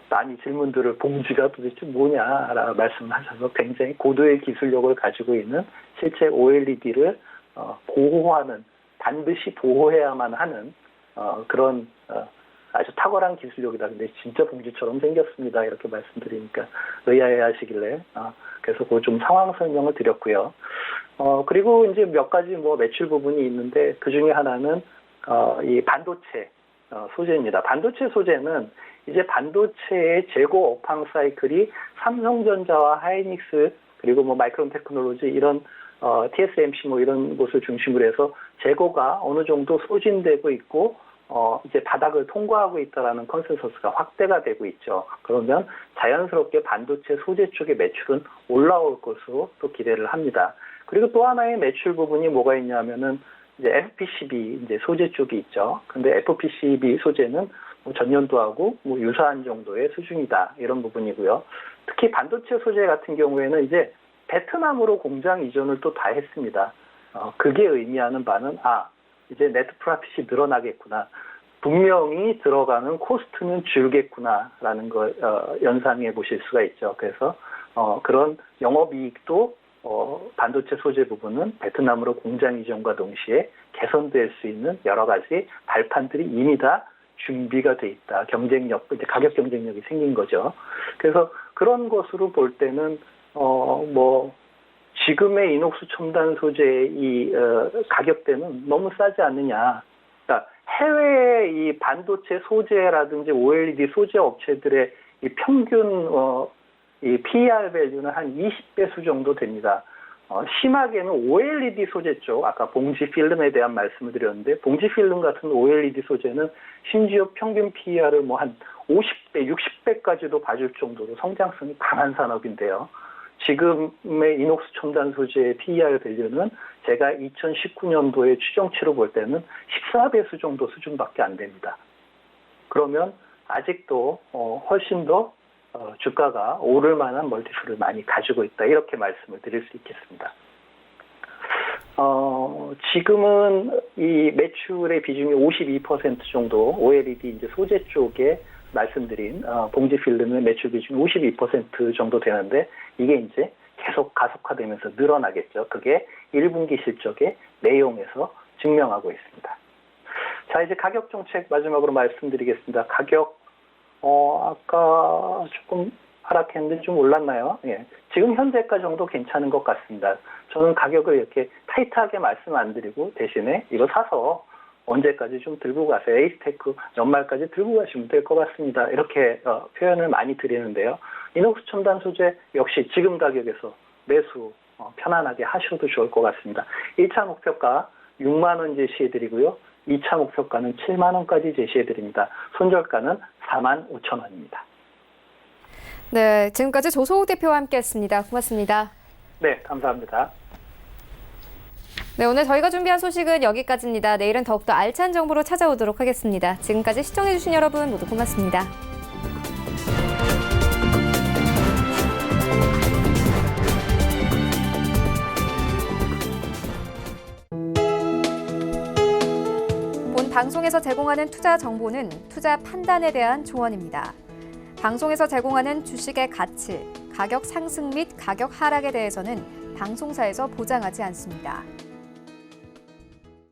많이 질문들을 봉지가 도대체 뭐냐라고 말씀하셔서 굉장히 고도의 기술력을 가지고 있는 실제 OLED를 보호하는, 반드시 보호해야만 하는 그런 아주 탁월한 기술력이다. 근데 진짜 봉지처럼 생겼습니다. 이렇게 말씀드리니까 의아해하시길래 그래서 그 좀 상황 설명을 드렸고요. 그리고 이제 몇 가지 매출 부분이 있는데 그 중에 하나는 이 반도체 소재입니다. 반도체 소재는 이제 반도체의 재고 업황 사이클이 삼성전자와 하이닉스 그리고 마이크론 테크놀로지 이런 TSMC 이런 곳을 중심으로 해서 재고가 어느 정도 소진되고 있고 이제 바닥을 통과하고 있다라는 컨센서스가 확대가 되고 있죠. 그러면 자연스럽게 반도체 소재 쪽의 매출은 올라올 것으로 또 기대를 합니다. 그리고 또 하나의 매출 부분이 뭐가 있냐면은 이제 FPCB 이제 소재 쪽이 있죠. 근데 FPCB 소재는 전년도하고 유사한 정도의 수준이다. 이런 부분이고요. 특히 반도체 소재 같은 경우에는 이제 베트남으로 공장 이전을 또 다 했습니다. 그게 의미하는 바는 이제 네트 프로핏이 늘어나겠구나. 분명히 들어가는 코스트는 줄겠구나라는 걸 연상해 보실 수가 있죠. 그래서 그런 영업이익도 반도체 소재 부분은 베트남으로 공장 이전과 동시에 개선될 수 있는 여러 가지 발판들이 이미 다 준비가 돼 있다. 경쟁력, 이제 가격 경쟁력이 생긴 거죠. 그래서 그런 것으로 볼 때는 지금의 이녹스 첨단 소재의 이 가격대는 너무 싸지 않느냐. 그러니까 해외의 이 반도체 소재라든지 OLED 소재 업체들의 이 평균 이 PER 밸류는 한 20배수 정도 됩니다. 심하게는 OLED 소재 쪽, 아까 봉지 필름에 대한 말씀을 드렸는데, 봉지 필름 같은 OLED 소재는 심지어 평균 PER을 한 50배, 60배까지도 봐줄 정도로 성장성이 강한 산업인데요. 지금의 이녹스 첨단 소재의 PER 밸류는 제가 2019년도에 추정치로 볼 때는 14배수 정도 수준밖에 안 됩니다. 그러면 아직도 훨씬 더 주가가 오를 만한 멀티플을 많이 가지고 있다. 이렇게 말씀을 드릴 수 있겠습니다. 지금은 이 매출의 비중이 52% 정도 OLED 이제 소재 쪽에 말씀드린 봉지 필름의 매출 비중이 52% 정도 되는데 이게 이제 계속 가속화되면서 늘어나겠죠. 그게 1분기 실적의 내용에서 증명하고 있습니다. 자, 이제 가격 정책 마지막으로 말씀드리겠습니다. 가격 아까 조금 하락했는데 좀 올랐나요? 예. 지금 현재가 정도 괜찮은 것 같습니다. 저는 가격을 이렇게 타이트하게 말씀 안 드리고 대신에 이거 사서 언제까지 좀 들고 가세요. 에이스테크 연말까지 들고 가시면 될 것 같습니다. 이렇게 표현을 많이 드리는데요. 이녹스 첨단 소재 역시 지금 가격에서 매수 편안하게 하셔도 좋을 것 같습니다. 1차 목표가 6만 원 제시해드리고요. 2차 목표가는 7만 원까지 제시해드립니다. 손절가는 4만 5천 원입니다. 네, 지금까지 조소욱 대표와 함께했습니다. 고맙습니다. 네, 감사합니다. 네, 오늘 저희가 준비한 소식은 여기까지입니다. 내일은 더욱더 알찬 정보로 찾아오도록 하겠습니다. 지금까지 시청해주신 여러분 모두 고맙습니다. 본 방송에서 제공하는 투자 정보는 투자 판단에 대한 조언입니다. 방송에서 제공하는 주식의 가치, 가격 상승 및 가격 하락에 대해서는 방송사에서 보장하지 않습니다.